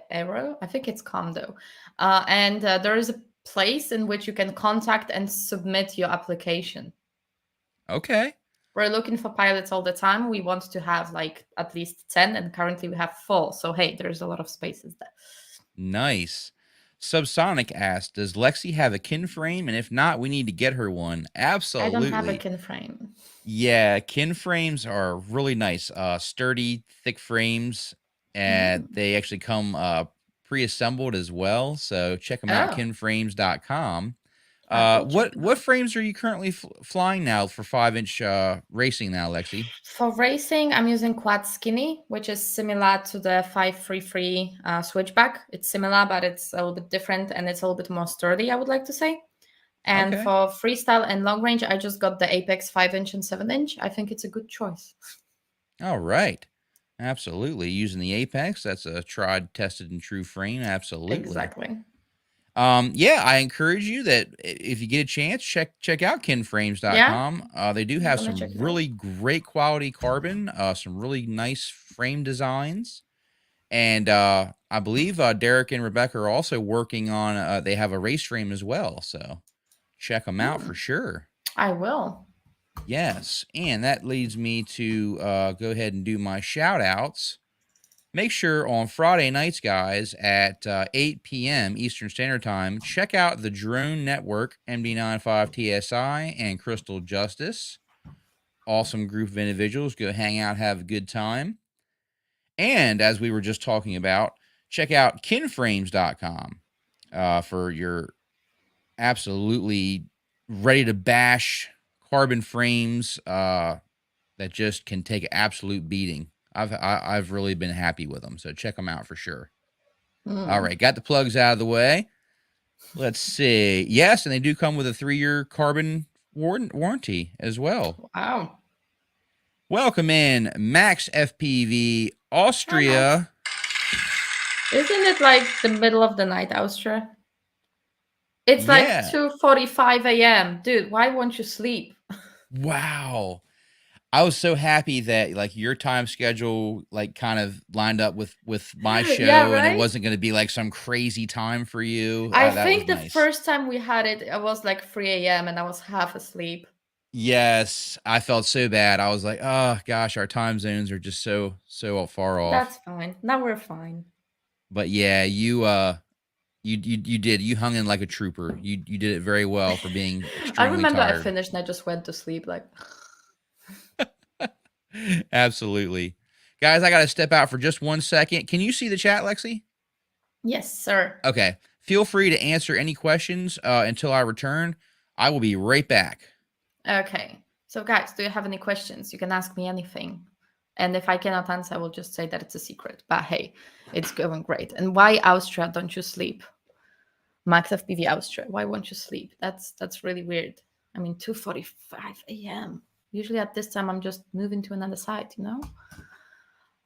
.aero. I think it's com though. And there is a place in which you can contact and submit your application. Okay. We're looking for pilots all the time. We want to have like at least 10, and currently we have 4. So hey, there's a lot of spaces there. Nice. Subsonic asked, does Lexie have a kin frame? And if not, we need to get her one. I don't have a Absolutely. kin frame. Yeah, kin frames are really nice. Sturdy, thick frames. And they actually come pre-assembled as well. So check them out, Oh, kinframes.com. I will check them What out. frames are you currently flying now for 5-inch racing now, Lexie? For racing, I'm using Quad Skinny, which is similar to the 533 Switchback. It's similar, but it's a little bit different and it's a little bit more sturdy, I would like to say. And Okay. for freestyle and long range, I just got the Apex 5-inch and 7-inch. I think it's a good choice. All right. Absolutely. Using the Apex, that's a tried, tested, and true frame. Absolutely. Exactly. Yeah, I encourage you that if you get a chance, check out Yeah, kinframes.com. They do I'm have gonna check some it out. really great quality carbon, some really nice frame designs. And I believe Derek and Rebecca are also working on, they have a race frame as well. So check them out for sure. I will. Yes. And that leads me to go ahead and do my shout outs. Make sure on Friday nights, guys, at 8 p.m. Eastern Standard Time, check out the Drone Network, MD95TSI, and Crystal Justice. Awesome group of individuals. Go hang out, have a good time. And as we were just talking about, check out kinframes.com for your absolutely ready to bash carbon frames that just can take an absolute beating. I've really been happy with them, so check them out for sure. All right, got the plugs out of the way. Let's see. Yes, and they do come with a 3-year carbon warranty as well. Wow. Welcome in, Max FPV, Hi, Max. Austria. Isn't it like the middle of the night, Austria? It's like Yeah. 2:45 a.m. Dude, why won't you sleep? Wow. I was so happy that like your time schedule like kind of lined up with my Yeah, show, and it right? wasn't going to be like some crazy time for you. I That was think the nice. first time we had it, it was like 3 a.m. and I was half asleep. Yes, I felt so bad. I was like, oh gosh, our time zones are just so far off. That's fine. Now we're fine. But yeah, you did. You hung in like a trooper. You did it very well for being I extremely remember I tired. finished and I just went to sleep like Absolutely. Guys, I got to step out for just 1 second. Can you see the chat, Lexie? yes, sir. Okay. Feel free to answer any questions until I return. I will be right back. Okay. So guys, do you have any questions? You can ask me anything. And if I cannot answer, I will just say that it's a secret. But hey, it's going great. And why Austria don't you sleep? Max FPV Austria. Why won't you sleep? That's really weird. I mean, 2:45 a.m. Usually at this time, I'm just moving to another site, you know?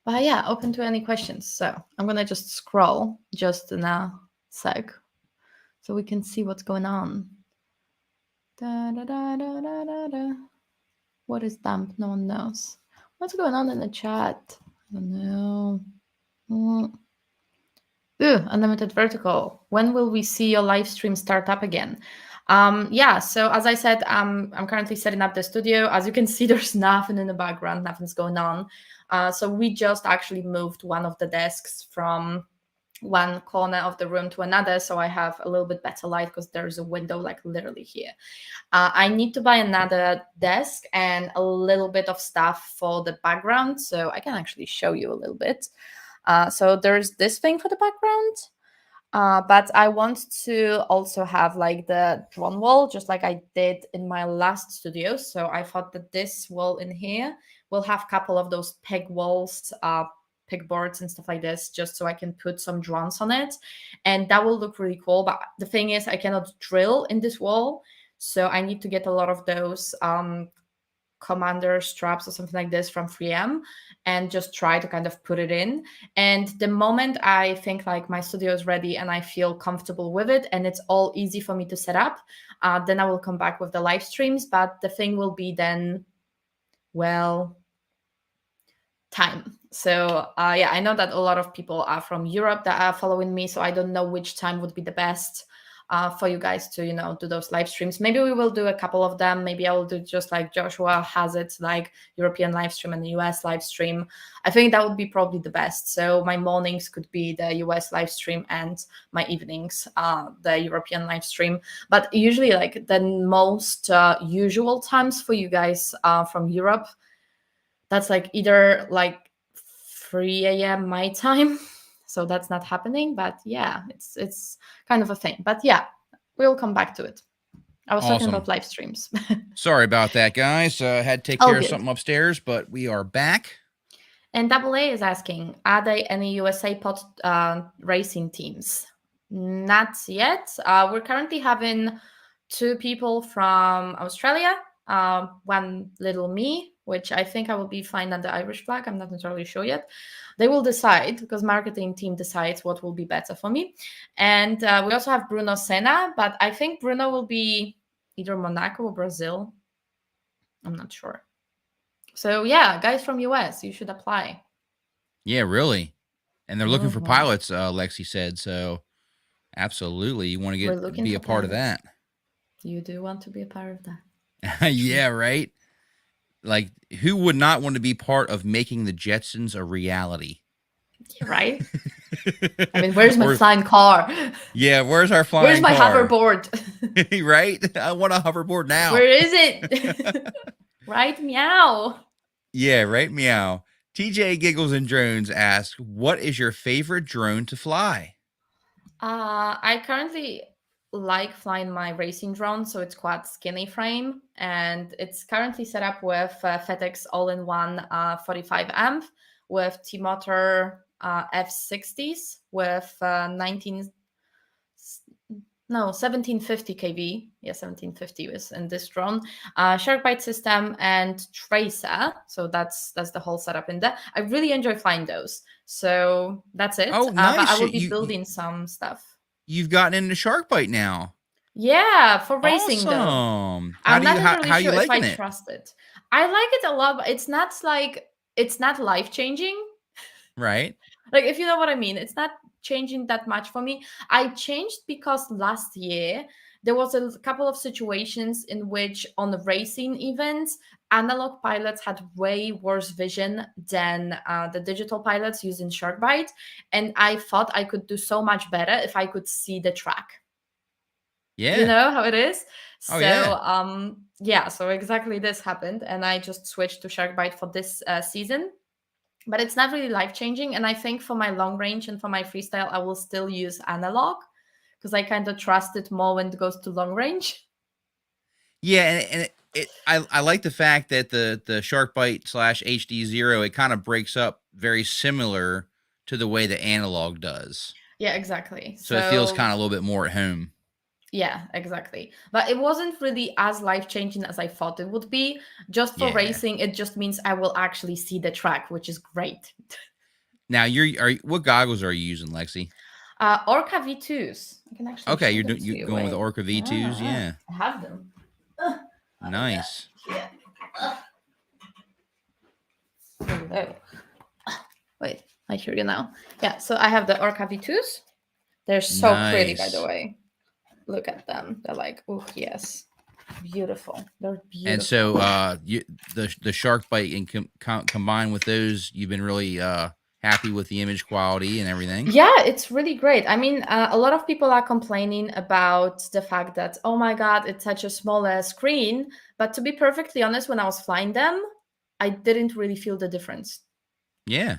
But yeah, open to any questions. So I'm going to just scroll just in a sec so we can see what's going on. Da, da, da, da, da, da, da. What is dump? No one knows. What's going on in the chat? I don't know. Unlimited vertical. When will we see your live stream start up again? Yeah, so as I said, I'm currently setting up the studio. As you can see, there's nothing in the background, nothing's going on. So we just actually moved one of the desks from one corner of the room to another, so I have a little bit better light because there's a window like literally here. I need to buy another desk and a little bit of stuff for the background, so I can actually show you a little bit. So there's this thing for the background, but I want to also have like the drone wall, just like I did in my last studio. So I thought that this wall in here will have a couple of those peg walls, peg boards and stuff like this, just so I can put some drones on it. And that will look really cool. But the thing is, I cannot drill in this wall. So I need to get a lot of those commander straps or something like this from 3M and just try to kind of put it in. And the moment I think like my studio is ready and I feel comfortable with it and it's all easy for me to set up, then I will come back with the live streams. But the thing will be then, well, time. So yeah, I know that a lot of people are from Europe that are following me, so I don't know which time would be the best for you guys to, you know, do those live streams. Maybe we will do a couple of them. Maybe I will do just like Joshua has it, like European live stream and the US live stream. I think that would be probably the best. So my mornings could be the US live stream and my evenings the European live stream. But usually like the most usual times for you guys from Europe, that's like either like 3 a.m. my time. So that's not happening. But yeah, it's kind of a thing. But yeah, we'll come back to it. I was talking about live streams. Sorry about that, guys. Had to take care of something upstairs, but we are back. And AA is asking, are there any USA pod racing teams? Not yet. We're currently having 2 people from Australia, one little me, which I think I will be fine under Irish flag. I'm not entirely sure yet. They will decide because marketing team decides what will be better for me. And we also have Bruno Senna, but I think Bruno will be either Monaco or Brazil. I'm not sure. So yeah, guys from US, you should apply. Yeah, really. And they're looking for pilots, Lexie said. So absolutely, you want to be a part of that. You do want to be a part of that. Yeah, right. Like, who would not want to be part of making the Jetsons a reality? Right? I mean, where's my flying car? Yeah, where's our flying car? Where's my hoverboard? Right? I want a hoverboard now. Where is it? Right? Meow. Yeah, right? Meow. TJ Giggles and Drones asks, what is your favorite drone to fly? I currently like flying my racing drone, so it's quite skinny frame, and it's currently set up with FedEx all-in-one 45 amp with T-Motor F60s with 1750 kV. Yeah, 1750 is in this drone. Sharkbite system and tracer. So that's the whole setup in there. I really enjoy flying those. So that's it. Oh, nice. But I will be building some stuff. You've gotten into Sharkbite now. Yeah, for racing though. Awesome. I'm not entirely sure if I trust it. I like it a lot, but it's not life-changing. Right. Like, if you know what I mean, it's not changing that much for me. I changed because last year there was a couple of situations in which on the racing events, analog pilots had way worse vision than the digital pilots using Sharkbite. And I thought I could do so much better if I could see the track. Yeah. You know how it is? Oh, so, yeah, so exactly this happened. And I just switched to Sharkbite for this season. But it's not really life-changing. And I think for my long range and for my freestyle, I will still use analog because I kind of trust it more when it goes to long range. Yeah, and I like the fact that the Sharkbite / HD0, it kind of breaks up very similar to the way the analog does. Yeah, exactly. So it feels So kind of a little bit more at home. yeah, exactly. But it wasn't really as life-changing as I thought it would be. Just for Yeah. racing, it just means I will actually see the track, which is great. Now what goggles are you using, Lexi? Orca V2s. I can actually Okay, show you're them doing to you you. going with the Wait. Orca V2s, yeah. I have them. Uh, yeah. Nice. Yeah. Hello. Wait, I hear you now. Yeah, so I have the Orca V2s. They're so pretty, by the Nice. way. Look at them. They're like, oh yes, beautiful. They're And beautiful. so the shark bite and combined with those, you've been really happy with the image quality and everything. Yeah, it's really great. I mean, a lot of people are complaining about the fact that, oh my God, it's such a small screen. But to be perfectly honest, when I was flying them, I didn't really feel the difference. Yeah.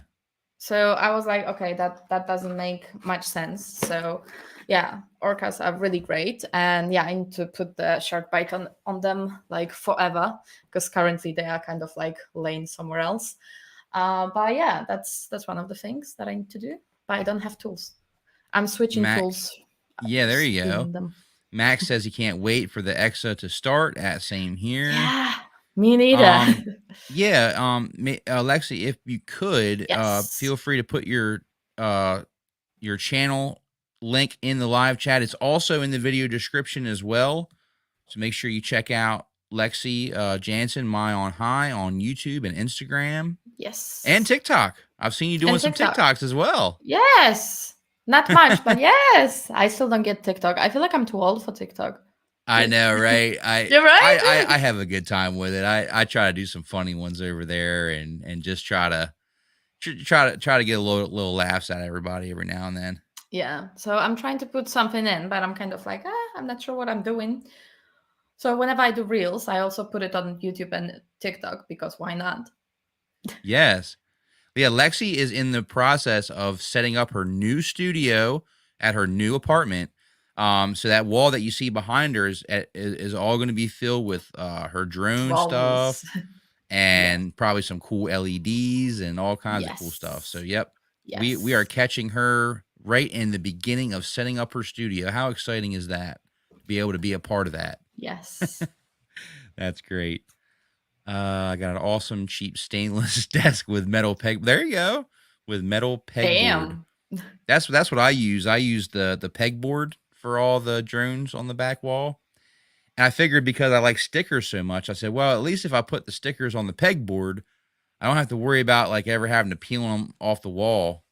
So I was like, okay, that doesn't make much sense. So yeah, orcas are really great. And yeah, I need to put the shark bite on them like forever, because currently they are kind of like laying somewhere else. But yeah, that's one of the things that I need to do. But I don't have tools. I'm switching Mac. tools. Yeah, there you go. Stealing them. Max says he can't wait for the EXA to start. Same here. Yeah, me neither. Yeah. Lexi, if you could, Yes. feel free to put your channel link in the live chat. It's also in the video description as well. So make sure you check out Lexie Janson, MaiOnHigh on YouTube and Instagram Yes. and TikTok. I've seen you doing And some TikTok. TikToks as well. Yes. Not much, but yes. I still don't get TikTok. I feel like I'm too old for TikTok. I know, right? You're right. I have a good time with it. I try to do some funny ones over there and just try to get a little laughs out of everybody every now and then. Yeah. So I'm trying to put something in, but I'm kind of like, I'm not sure what I'm doing. So whenever I do reels, I also put it on YouTube and TikTok, because why not? Yes. Yeah, Lexi is in the process of setting up her new studio at her new apartment. So that wall that you see behind her is all going to be filled with her drone Trolls. stuff and probably some cool LEDs and all kinds of cool stuff. So, yep, we are catching her right in the beginning of setting up her studio. How exciting is that? To be able to be a part of that. Yes. That's great. I got an awesome cheap stainless desk with metal peg. There you go, with metal pegboard. That's what I use. I use the pegboard for all the drones on the back wall. And I figured because I like stickers so much, I said, well, at least if I put the stickers on the pegboard, I don't have to worry about like ever having to peel them off the wall,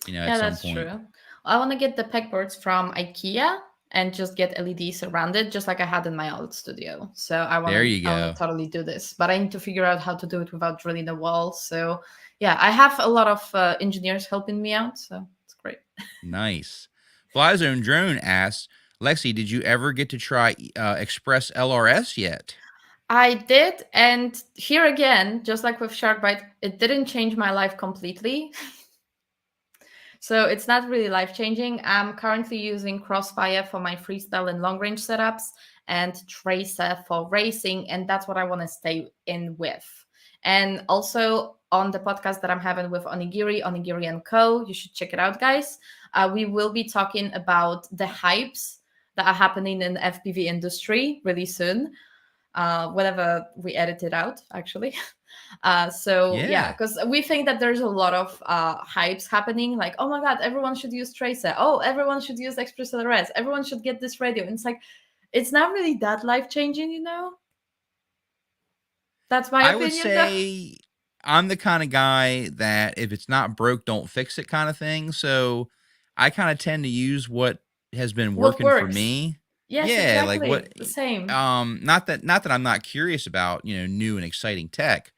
at some point. True. I want to get the pegboards from IKEA and just get LEDs around it, just like I had in my old studio. So I want to totally do this, but I need to figure out how to do it without drilling the wall. So yeah, I have a lot of engineers helping me out, so it's great. Nice. Flyzone Drone asks, Lexi, did you ever get to try Express LRS yet? I did, and here again, just like with Sharkbite, it didn't change my life completely. So it's not really life-changing. I'm currently using Crossfire for my freestyle and long-range setups and Tracer for racing, and that's what I want to stay in with. And also on the podcast that I'm having with Onigiri & Co., you should check it out, guys. We will be talking about the hypes that are happening in the FPV industry really soon, whenever we edit it out, actually. Yeah, because we think that there's a lot of hypes happening, like, oh my god, everyone should use Tracer, oh, everyone should use Express LRS, everyone should get this radio, and it's like, it's not really that life-changing, That's my opinion. I would say I'm the kind of guy that if it's not broke, don't fix it kind of thing. So I kind of tend to use what has been working for me. Yes, yeah, exactly. like what the same. Not that I'm not curious about, new and exciting tech,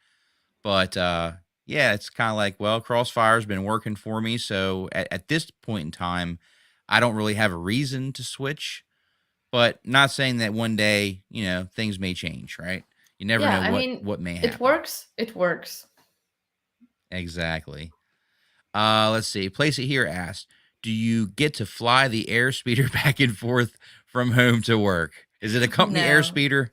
but yeah, it's kind of like, well, Crossfire's been working for me, so at this point in time, I don't really have a reason to switch, but not saying that one day, things may change, right? You never know what may happen. It works. Exactly. Let's see. Place It Here asks, do you get to fly the airspeeder back and forth from home to work? Is it a company airspeeder?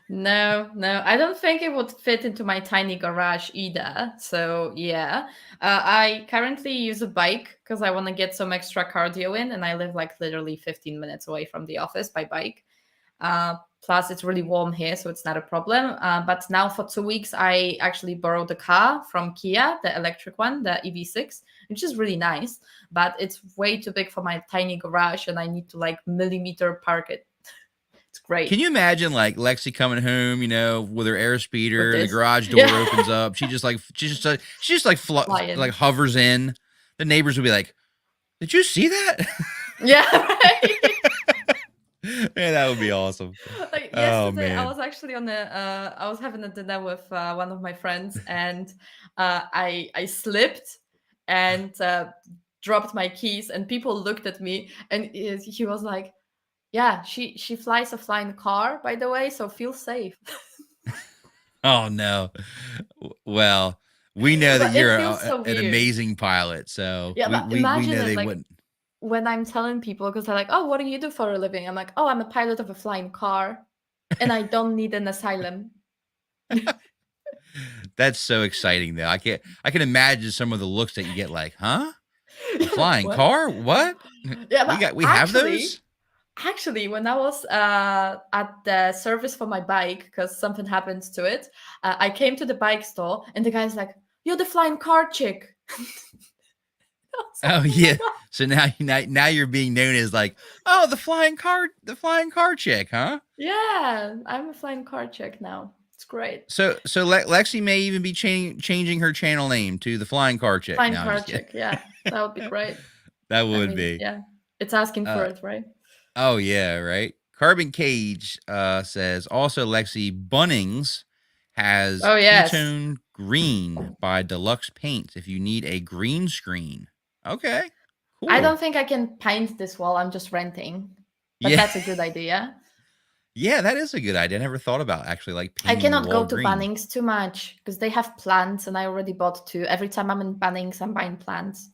No, no, I don't think it would fit into my tiny garage either. So yeah, I currently use a bike because I want to get some extra cardio in, and I live like literally 15 minutes away from the office by bike. Plus, it's really warm here, so it's not a problem. But now for 2 weeks, I actually borrowed a car from Kia, the electric one, the EV6, which is really nice. But it's way too big for my tiny garage, and I need to like millimeter park it. It's Can great you imagine like Lexi coming home, with her air with speeder, the this. garage door Yeah, opens up, she just like flying. like hovers in. The neighbors would be like, "Did you see that?" Yeah, right. Man, that would be awesome. Like Oh yesterday, I man. was actually I was having a dinner with one of my friends, and I slipped and dropped my keys, and people looked at me, and he was like, "Yeah, she flies a flying car, by the way, so feel safe." Oh no. Well, we know that But it you're feels so an weird. amazing pilot, so Yeah, but we imagine know it they like wouldn't. when I'm telling people because they're like, "Oh, what do you do for a living?" I'm like, "Oh, I'm a pilot of a flying car, and I don't need an asylum." That's so exciting though. I can imagine some of the looks that you get like, "Huh? A Yeah, like, flying what? car? What? Yeah, but We have those?" actually, when I was at the service for my bike, because something happened to it, I came to the bike store, and the guy's like, "You're the flying car chick." I was like, Oh "Oh my yeah. god!" So now you're being known as like, "Oh, the flying car chick, huh?" Yeah, I'm a flying car chick now. It's great. So Lexi may even be changing her channel name to the flying car chick. Flying No, I'm car just kidding. chick. Yeah, that would be great. That I would mean, be. yeah, it's asking for Uh it, right? oh yeah, right. Carbon Cage says also Lexi Bunnings has Oh yes. ketone green by Deluxe Paints if you need a green screen. Okay. I Cool. don't think I can paint this wall. I'm just renting, but Yeah. that's a good idea. Yeah, that is a good idea. I never thought about actually like I painting the cannot go wall to green. Bunnings too much because they have plants, and I already bought two. Every time I'm in Bunnings, I'm buying plants.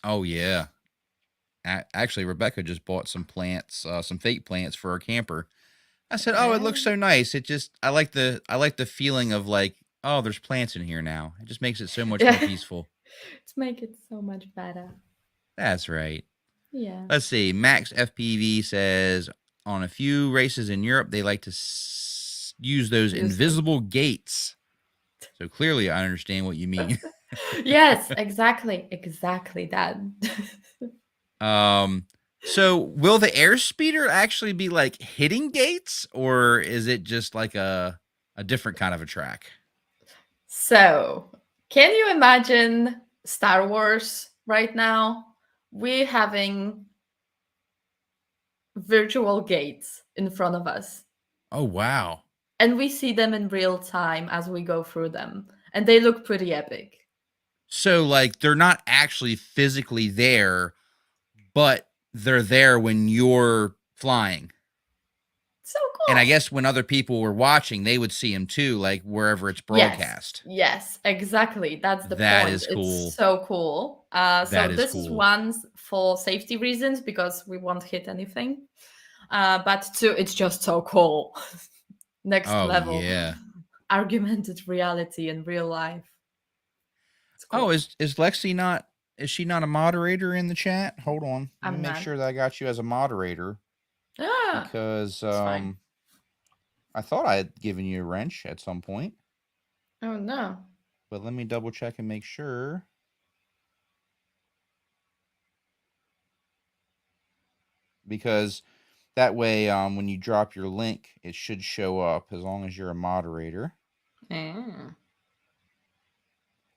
Oh yeah. Actually, Rebecca just bought some fake plants for her camper. I said, "Oh, it looks Yeah. so nice. I like the feeling of like, oh, there's plants in here now. It just makes it so much more Yeah. peaceful." To make it so much better. That's right. Yeah. Let's see. Max FPV says on a few races in Europe, they like to use those Use those. invisible gates. So clearly, I understand what you mean. Yes, exactly. Exactly that. um, so will the airspeeder actually be like hitting gates, or is it just like a different kind of a track? So, can you imagine Star Wars right now? We're having virtual gates in front of us, Oh wow. and we see them in real time as we go through them, and they look pretty epic. So like they're not actually physically there, but they're there when you're flying. So And I cool. guess when other people were watching, they would see him too, like wherever it's Yes, broadcast. yes, exactly. That's the That point. is It's cool. so cool. So That is this is cool. one for safety reasons because we won't hit anything. But two, it's just so cool. Next Oh level, yeah. argumented reality in real life. It's Oh, cool. is Lexi not is she not a moderator in the chat? Hold on. Let me I'm make not. sure that I got you as a moderator Ah, because it's fine. I thought I had given you a wrench at some point, Oh no. but let me double check and make sure. Because that way when you drop your link, it should show up as long as you're a moderator. Ah.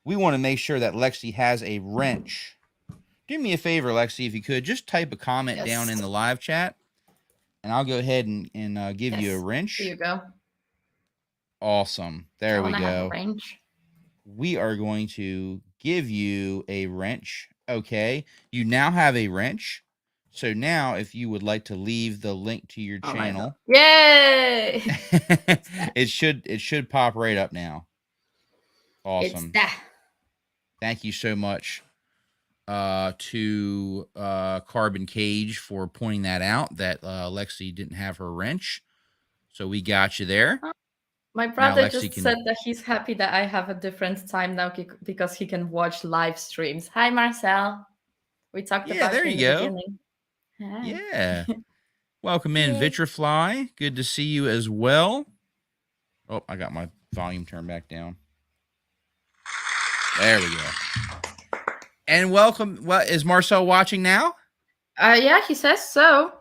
We want to make sure that Lexi has a wrench. Do me a favor, Lexi, if you could, just type a comment down Yes. in the live chat, and I'll go ahead and give you a Yes. Here wrench. you go. Awesome. I There we want to have a go. range. We are going to give you a wrench. Okay. You now have a wrench. So now if you would like to leave the link to your Oh my god. channel, Yay! It's that. it should pop right up now. It's Awesome. that. Thank you so much to Carbon Cage for pointing that out that Lexi didn't have her wrench. So we got you there. My Now brother Lexie just can. said that he's happy that I have a different time now because he can watch live streams. Hi, Marcel. We talked Yeah, about there you in you the go. beginning. Hi. Yeah. Welcome in, Yay. Vitrafly. Good to see you as well. Oh, I got my volume turned back down. There we go. And welcome. What is Marcel watching now? Yeah, he says so.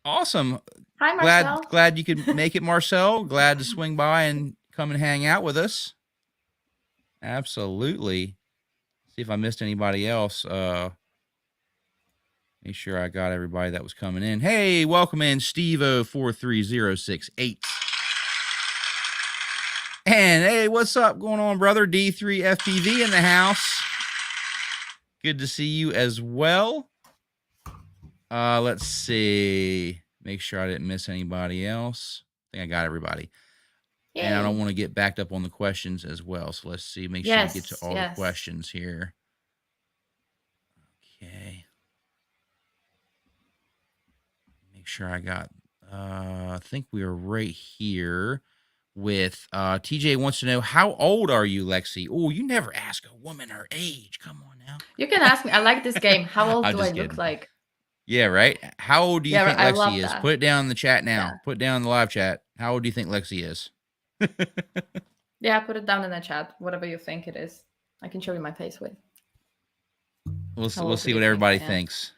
Awesome. Hi, Marcel. Glad you could make it, Marcel. Glad to swing by and come and hang out with us. Absolutely. See if I missed anybody else. Make sure I got everybody that was coming in. Hey, welcome in, Steve-O43068. And hey, what's up going on, brother? D3FPV in the house. Good to see you as well. Let's see. Make sure I didn't miss anybody else. I think I got everybody. Yay. And I don't want to get backed up on the questions as well. So let's see. Make sure we get to all the questions here. Okay. Make sure I got, I think we are right here with TJ wants to know, how old are you, Lexie? Oh, you never ask a woman her age. Come on now. You can ask me. I like this game. How old I'm do I just look kidding. like? Yeah, right. How old do you think I Lexie love is? that. Put it down in the chat now. Yeah. Put it down in the live chat. How old do you think Lexie is? Yeah, put it down in the chat. Whatever you think it is. I can show you my face with. We'll see what everybody thinks.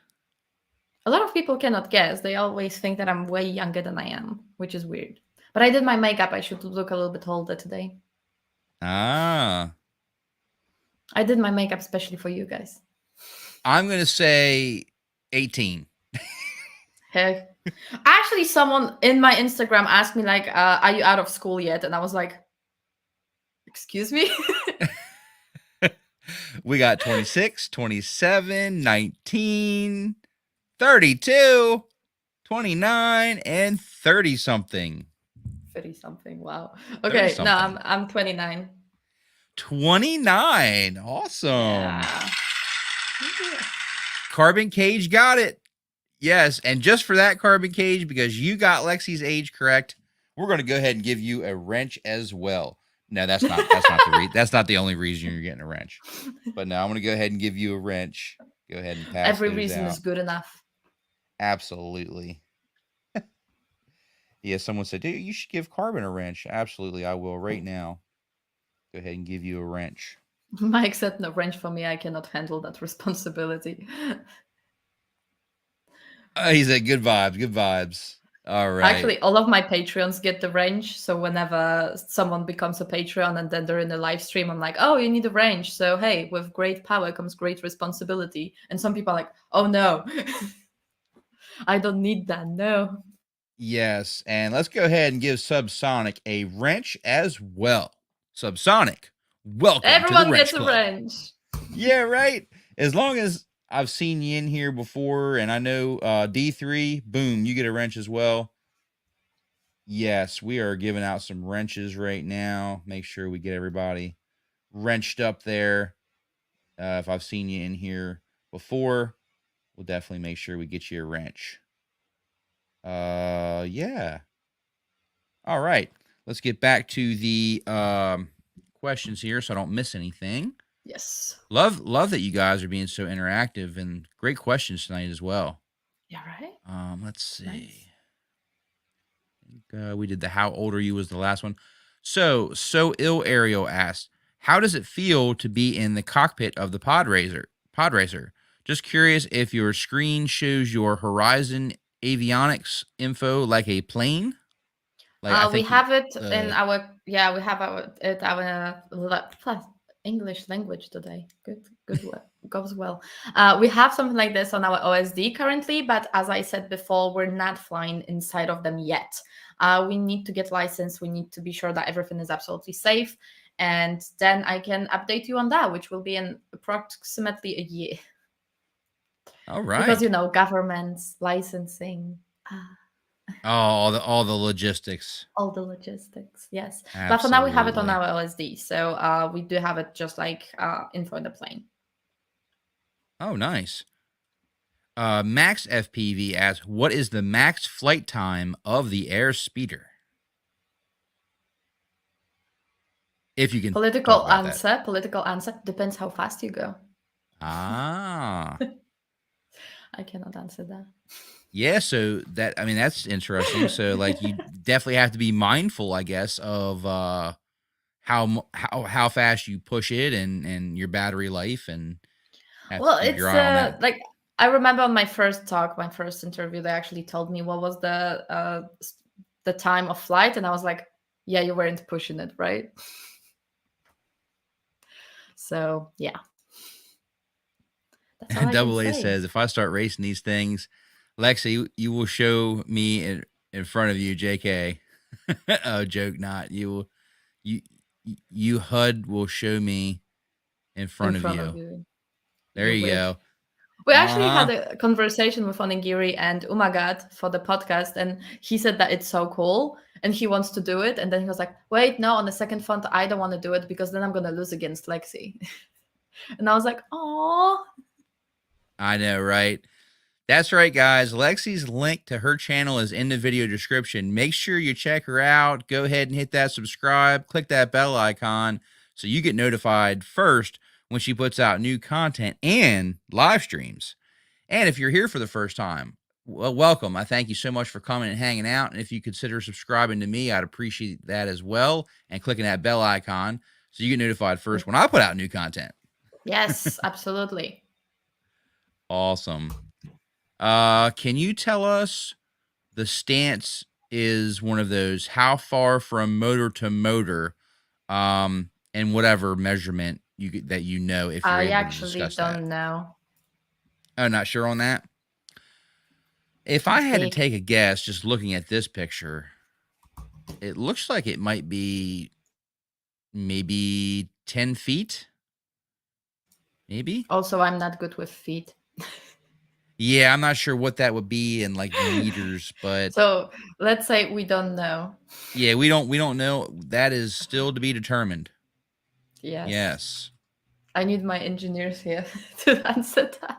A lot of people cannot guess. They always think that I'm way younger than I am, which is weird. But I did my makeup. I should look a little bit older today. Ah. I did my makeup especially for you guys. I'm going to say 18. Hey. Actually, someone in my Instagram asked me, like, are you out of school yet? And I was like, excuse me? We got 26, 27, 19, 32, 29, and 30-something. 30-something. Wow. Okay, no, I'm 29. 29. Awesome. Yeah. Carbon Cage got it. Yes, and just for that, Carbon Cage, because you got Lexie's age correct, we're going to go ahead and give you a wrench as well. No, that's not that's not the only reason you're getting a wrench. But no, I'm going to go ahead and give you a wrench. Go ahead and pass Every those reason out. is good enough. Absolutely. Yeah, someone said, dude, you should give Carbon a wrench. Absolutely, I will right now. Go ahead and give you a wrench. Mike said no wrench for me. I cannot handle that responsibility. He said, good vibes, good vibes. All right. Actually, all of my Patreons get the wrench. So whenever someone becomes a Patreon and then they're in a live stream, I'm like, oh, you need a wrench. So, hey, with great power comes great responsibility. And some people are like, oh, no, I don't need that. No. Yes. And let's go ahead and give Subsonic a wrench as well. Subsonic, welcome Everyone to the Wrench gets a Club. wrench. Yeah, right. As long as I've seen you in here before, and I know D3, boom, you get a wrench as well. Yes, we are giving out some wrenches right now. Make sure we get everybody wrenched up there. If I've seen you in here before, we'll definitely make sure we get you a wrench. Yeah. All right. Let's get back to the questions here so I don't miss anything. Yes. Love that you guys are being so interactive, and great questions tonight as well. Yeah, right? Let's see. Nice. I think, we did the how old are you was the last one. So ill Ariel asked, how does it feel to be in the cockpit of the pod racer? Just curious if your screen shows your Horizon avionics info like a plane. Like we have it in our we have our English language today. Good work. Goes well. We have something like this on our OSD currently, but as I said before, we're not flying inside of them yet. We need to get licensed. We need to be sure that everything is absolutely safe, and then I can update you on that, which will be in approximately a year. All right. Because governments, licensing. All the logistics. All the logistics, yes. Absolutely. But for now, we have it on our LSD. So we do have it just like info in the plane. Oh, nice. Max FPV asks, what is the max flight time of the Air Speeder? If you can talk Political about that. answer. Political answer depends how fast you go. Ah. I cannot answer that. Yeah, so that I mean that's interesting. So like you definitely have to be mindful, I guess, of how fast you push it and your battery life, and have to Well, keep your it's eye on that. like I remember on my first talk, my first interview, they actually told me what was the time of flight, and I was like, "Yeah, you weren't pushing it, right?" So yeah, that's all I can Double A say. says, if I start racing these things, Lexi, you will show me in front of you, JK. Oh, joke not. You you HUD will show me in In front of front of you. you, There you you wish. go. We actually Uh-huh. had a conversation with Onigiri and Umagat for the podcast, and he said that it's so cool and he wants to do it. And then he was like, wait, no, on the second front, I don't want to do it because then I'm going to lose against Lexi. And I was like, oh, I know, right? That's right, guys. Lexi's link to her channel is in the video description. Make sure you check her out. Go ahead and hit that subscribe, click that bell icon so you get notified first when she puts out new content and live streams. And if you're here for the first time, well, welcome. I thank you so much for coming and hanging out. And if you consider subscribing to me, I'd appreciate that as well. And clicking that bell icon so you get notified first when I put out new content. yes, absolutely. Awesome. Can you tell us, the stance is one of those, how far from motor to motor, and whatever measurement that you know, if you're I able to actually discuss that. don't know. Oh, not sure on that. If I It's had to big. take a guess, just looking at this picture, it looks like it might be maybe 10 feet. Maybe. Also, I'm not good with feet. Yeah, I'm not sure what that would be in like meters, but So let's say we don't know. yeah, we don't know. That is still to be determined. Yes. Yes. I need my engineers here to answer that.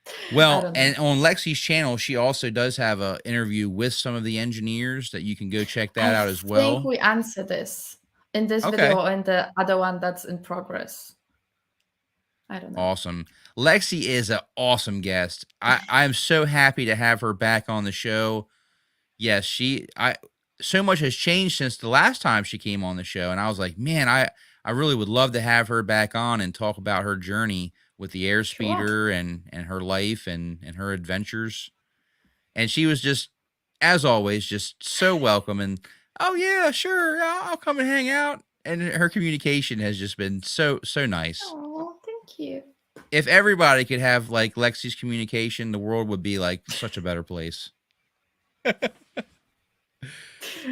I Well, don't know. and on Lexi's channel, she also does have a interview with some of the engineers that you can go check that I out as think well. we answer this in this Okay. video or in the other one that's in progress. I don't know. Awesome. Lexi is an awesome guest. I'm so happy to have her back on the show. Yes, so much has changed since the last time she came on the show. And I was like, man, I really would love to have her back on and talk about her journey with the Sure. airspeeder and her life and her adventures. And she was just, as always, just so welcome. And oh yeah, sure, I'll come and hang out. And her communication has just been so nice. Oh, thank you. If everybody could have like Lexi's communication, the world would be like such a better place.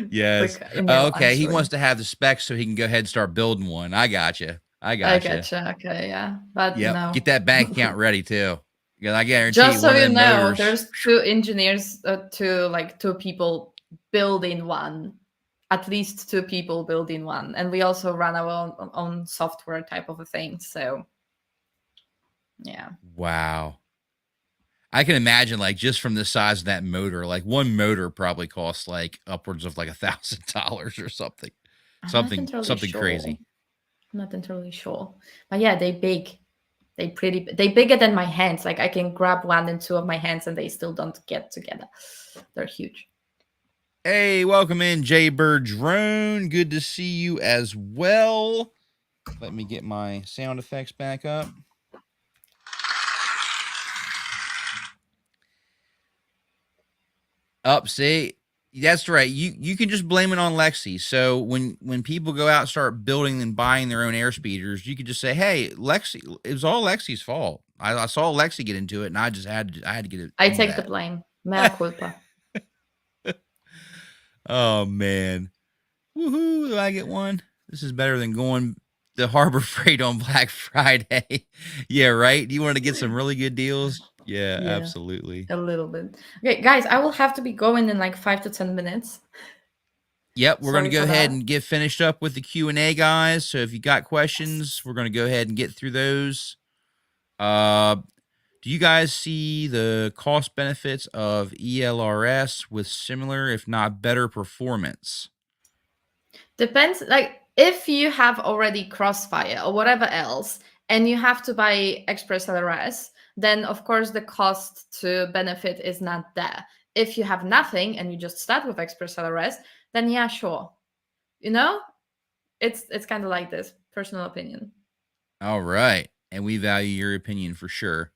Yes. Quick email Okay. He answering. wants to have the specs so he can go ahead and start building one. I got you. I I got you. gotcha. Okay, yeah, but Yep. no. Get that bank account ready too. Because I guarantee Just so one of you them know, motors. there's two engineers, two people building one. At least two people building one, and we also run our own software type of a thing. So, yeah. Wow. I can imagine, like, just from the size of that motor, like one motor probably costs like upwards of like $1,000 or something. I'm not entirely Something sure. crazy. I'm not entirely sure, but yeah, they big. They bigger than my hands. Like I can grab one and two of my hands, and they still don't get together. They're huge. Hey, welcome in, Jaybird Drone. Good to see you as well. Let me get my sound effects back up. See, that's right. You can just blame it on Lexi. So when people go out and start building and buying their own air speeders, you could just say, "Hey, Lexi, it was all Lexi's fault. I saw Lexi get into it, and I had to get it." I take the blame. Mea culpa. Oh man, woohoo! Do I get one? This is better than going to Harbor Freight on Black Friday. Yeah, right. You wanted to get some really good deals. Yeah, Yeah. absolutely. A little bit. Okay, guys, I will have to be going in like 5 to 10 minutes. Yep, we're going to Sorry go for ahead that. and get finished up with the Q&A, guys. So if you got questions, we're going to go ahead and get through those. Do you guys see the cost benefits of ELRS with similar, if not better, performance? Depends. Like if you have already Crossfire or whatever else, and you have to buy Express LRS, then of course the cost to benefit is not there. If you have nothing and you just start with Express LRS, then yeah, sure. You know, it's kind of like this personal opinion. All right. And we value your opinion for sure.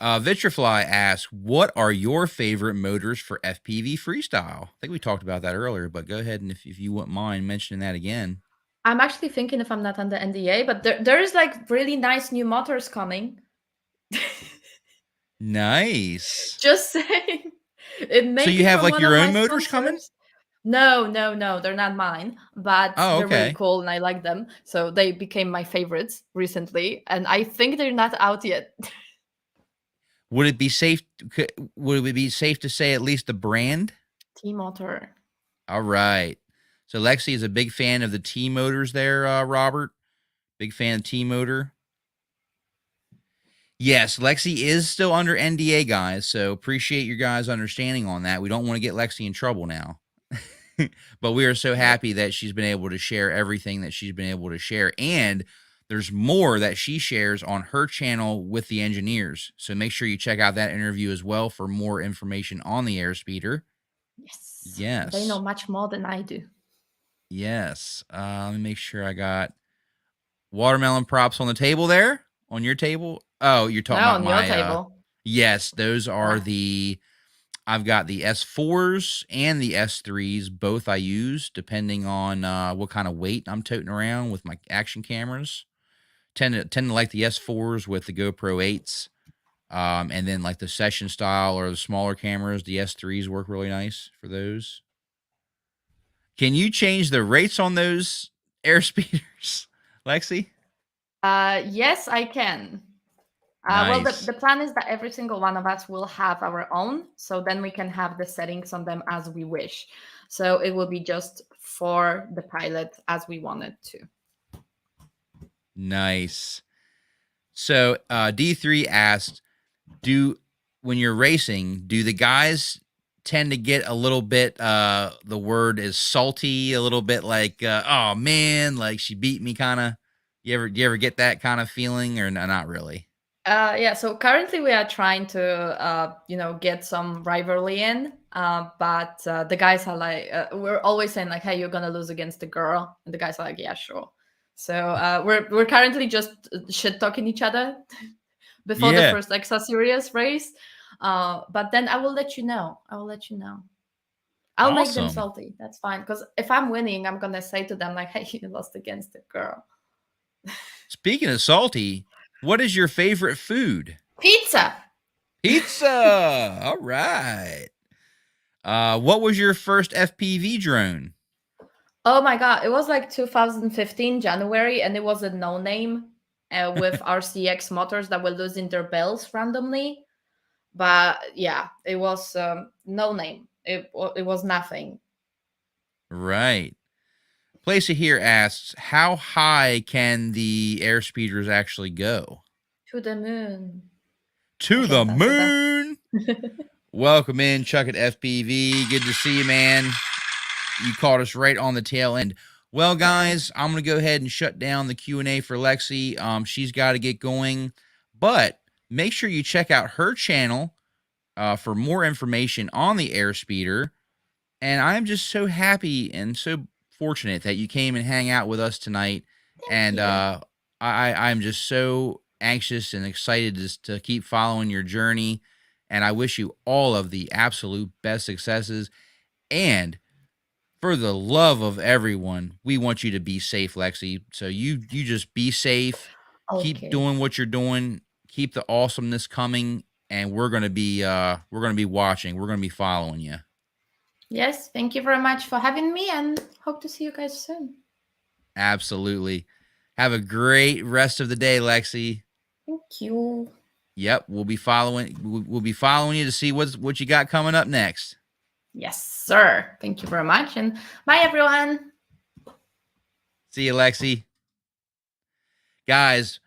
Vitrifly asks, what are your favorite motors for FPV freestyle? I think we talked about that earlier, but go ahead and if you wouldn't mind mentioning that again. I'm actually thinking if I'm not under NDA, but there is like really nice new motors coming. Nice. Just saying. It may So be you have from like one your of own my motors coming? sponsors. No, they're not mine, but Oh, they're really okay. cool and I like them. So they became my favorites recently, and I think they're not out yet. Would it be safe? Would it be safe to say at least the brand? T-motor. All right. So Lexie is a big fan of the T motors there, Robert. Big fan of T motor. Yes, Lexie is still under NDA, guys. So appreciate your guys' understanding on that. We don't want to get Lexie in trouble now. But we are so happy that she's been able to share everything that she's been able to share. And there's more that she shares on her channel with the engineers. So make sure you check out that interview as well for more information on the airspeeder. Yes. Yes. They know much more than I do. Yes. Let me make sure I got watermelon props on the table there. On your table. Oh, you're talking about On my your table. Yes, those are Ah. I've got the S4s and the S3s. Both I use depending on what kind of weight I'm toting around with my action cameras. Tend to like the S4s with the GoPro 8s. And then like the session style or the smaller cameras, the S3s work really nice for those. Can you change the rates on those airspeeders, Lexie? Yes, I can. Well, Nice. the plan is that every single one of us will have our own, so then we can have the settings on them as we wish. So it will be just for the pilot as we want it to. Nice. So D3 asked, when you're racing, do the guys tend to get a little bit the word is salty, a little bit like oh man, like she beat me kind of? You ever get that kind of feeling or not really? Yeah, so currently we are trying to, get some rivalry in, but the guys are like, we're always saying like, "Hey, you're gonna lose against the girl," and the guys are like, "Yeah, sure." So we're currently just shit talking each other before the Yeah. first Exa Series race, but then I will let you know. I will let you know. I'll make them Awesome. salty. That's fine. Because if I'm winning, I'm gonna say to them like, "Hey, you lost against the girl." Speaking of salty, what is your favorite food? Pizza. Pizza. All right. What was your first FPV drone? Oh my god, it was like 2015 January, and it was a no name with RCX motors that were losing their bells randomly. But yeah, it was no name. It was nothing. Right. Placer here asks, how high can the airspeeders actually go? To the moon. I To the can't answer that. moon. Welcome in, Chuck at FPV. Good to see you, man. You caught us right on the tail end. Well, guys, I'm going to go ahead and shut down the Q&A for Lexie. She's got to get going. But make sure you check out her channel for more information on the airspeeder. And I'm just so happy and so fortunate that you came and hang out with us tonight. Thank you. I'm just so anxious and excited to keep following your journey. And I wish you all of the absolute best successes. And for the love of everyone, we want you to be safe, Lexie. So you just be safe. Keep Okay. doing what you're doing. Keep the awesomeness coming. And we're gonna be watching. We're gonna be following you. Yes, thank you very much for having me, and hope to see you guys soon. Absolutely. Have a great rest of the day, Lexie. Thank you. Yep, we'll be following you to see what you got coming up next. Yes, sir. Thank you very much, and bye, everyone. See you, Lexie. Guys,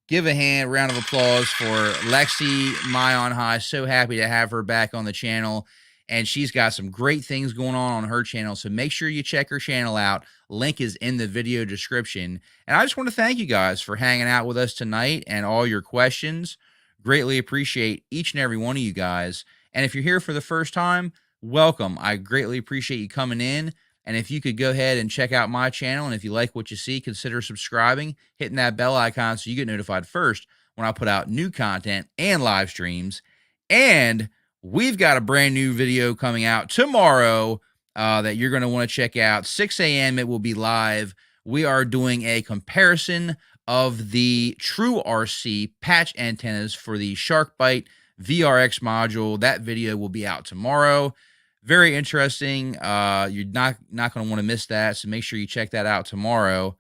give a round of applause for Lexie MaiOnHigh. So happy to have her back on the channel. And she's got some great things going on her channel. So make sure you check her channel out. Link is in the video description. And I just want to thank you guys for hanging out with us tonight and all your questions. Greatly appreciate each and every one of you guys. And if you're here for the first time, welcome. I greatly appreciate you coming in. And if you could go ahead and check out my channel, and if you like what you see, consider subscribing, hitting that bell icon so you get notified first when I put out new content and live streams. And we've got a brand new video coming out tomorrow that you're going to want to check out. 6 a.m. it will be live. We are doing a comparison of the True RC patch antennas for the SharkBite VRX module. That video will be out tomorrow. Very interesting. You're not going to want to miss that, so make sure you check that out tomorrow.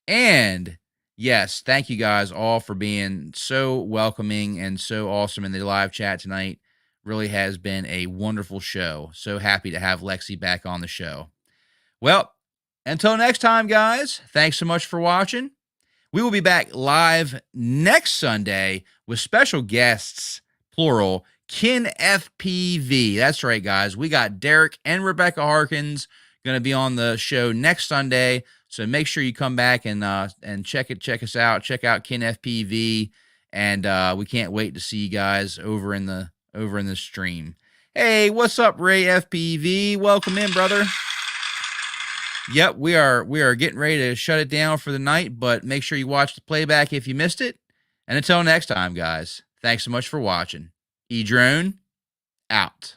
And yes, thank you guys all for being so welcoming and so awesome in the live chat tonight. Really has been a wonderful show. So happy to have Lexie back on the show. Well, until next time, guys, thanks so much for watching. We will be back live next Sunday with special guests, plural, Kin FPV. That's right, guys. We got Derek and Rebecca Harkins going to be on the show next Sunday. So make sure you come back and check us out. Check out Kin FPV, and we can't wait to see you guys over in the stream. Hey, what's up, Ray FPV? Welcome in, brother. Yep, we are getting ready to shut it down for the night, but make sure you watch the playback if you missed it. And until next time, guys, thanks so much for watching. Edrone out.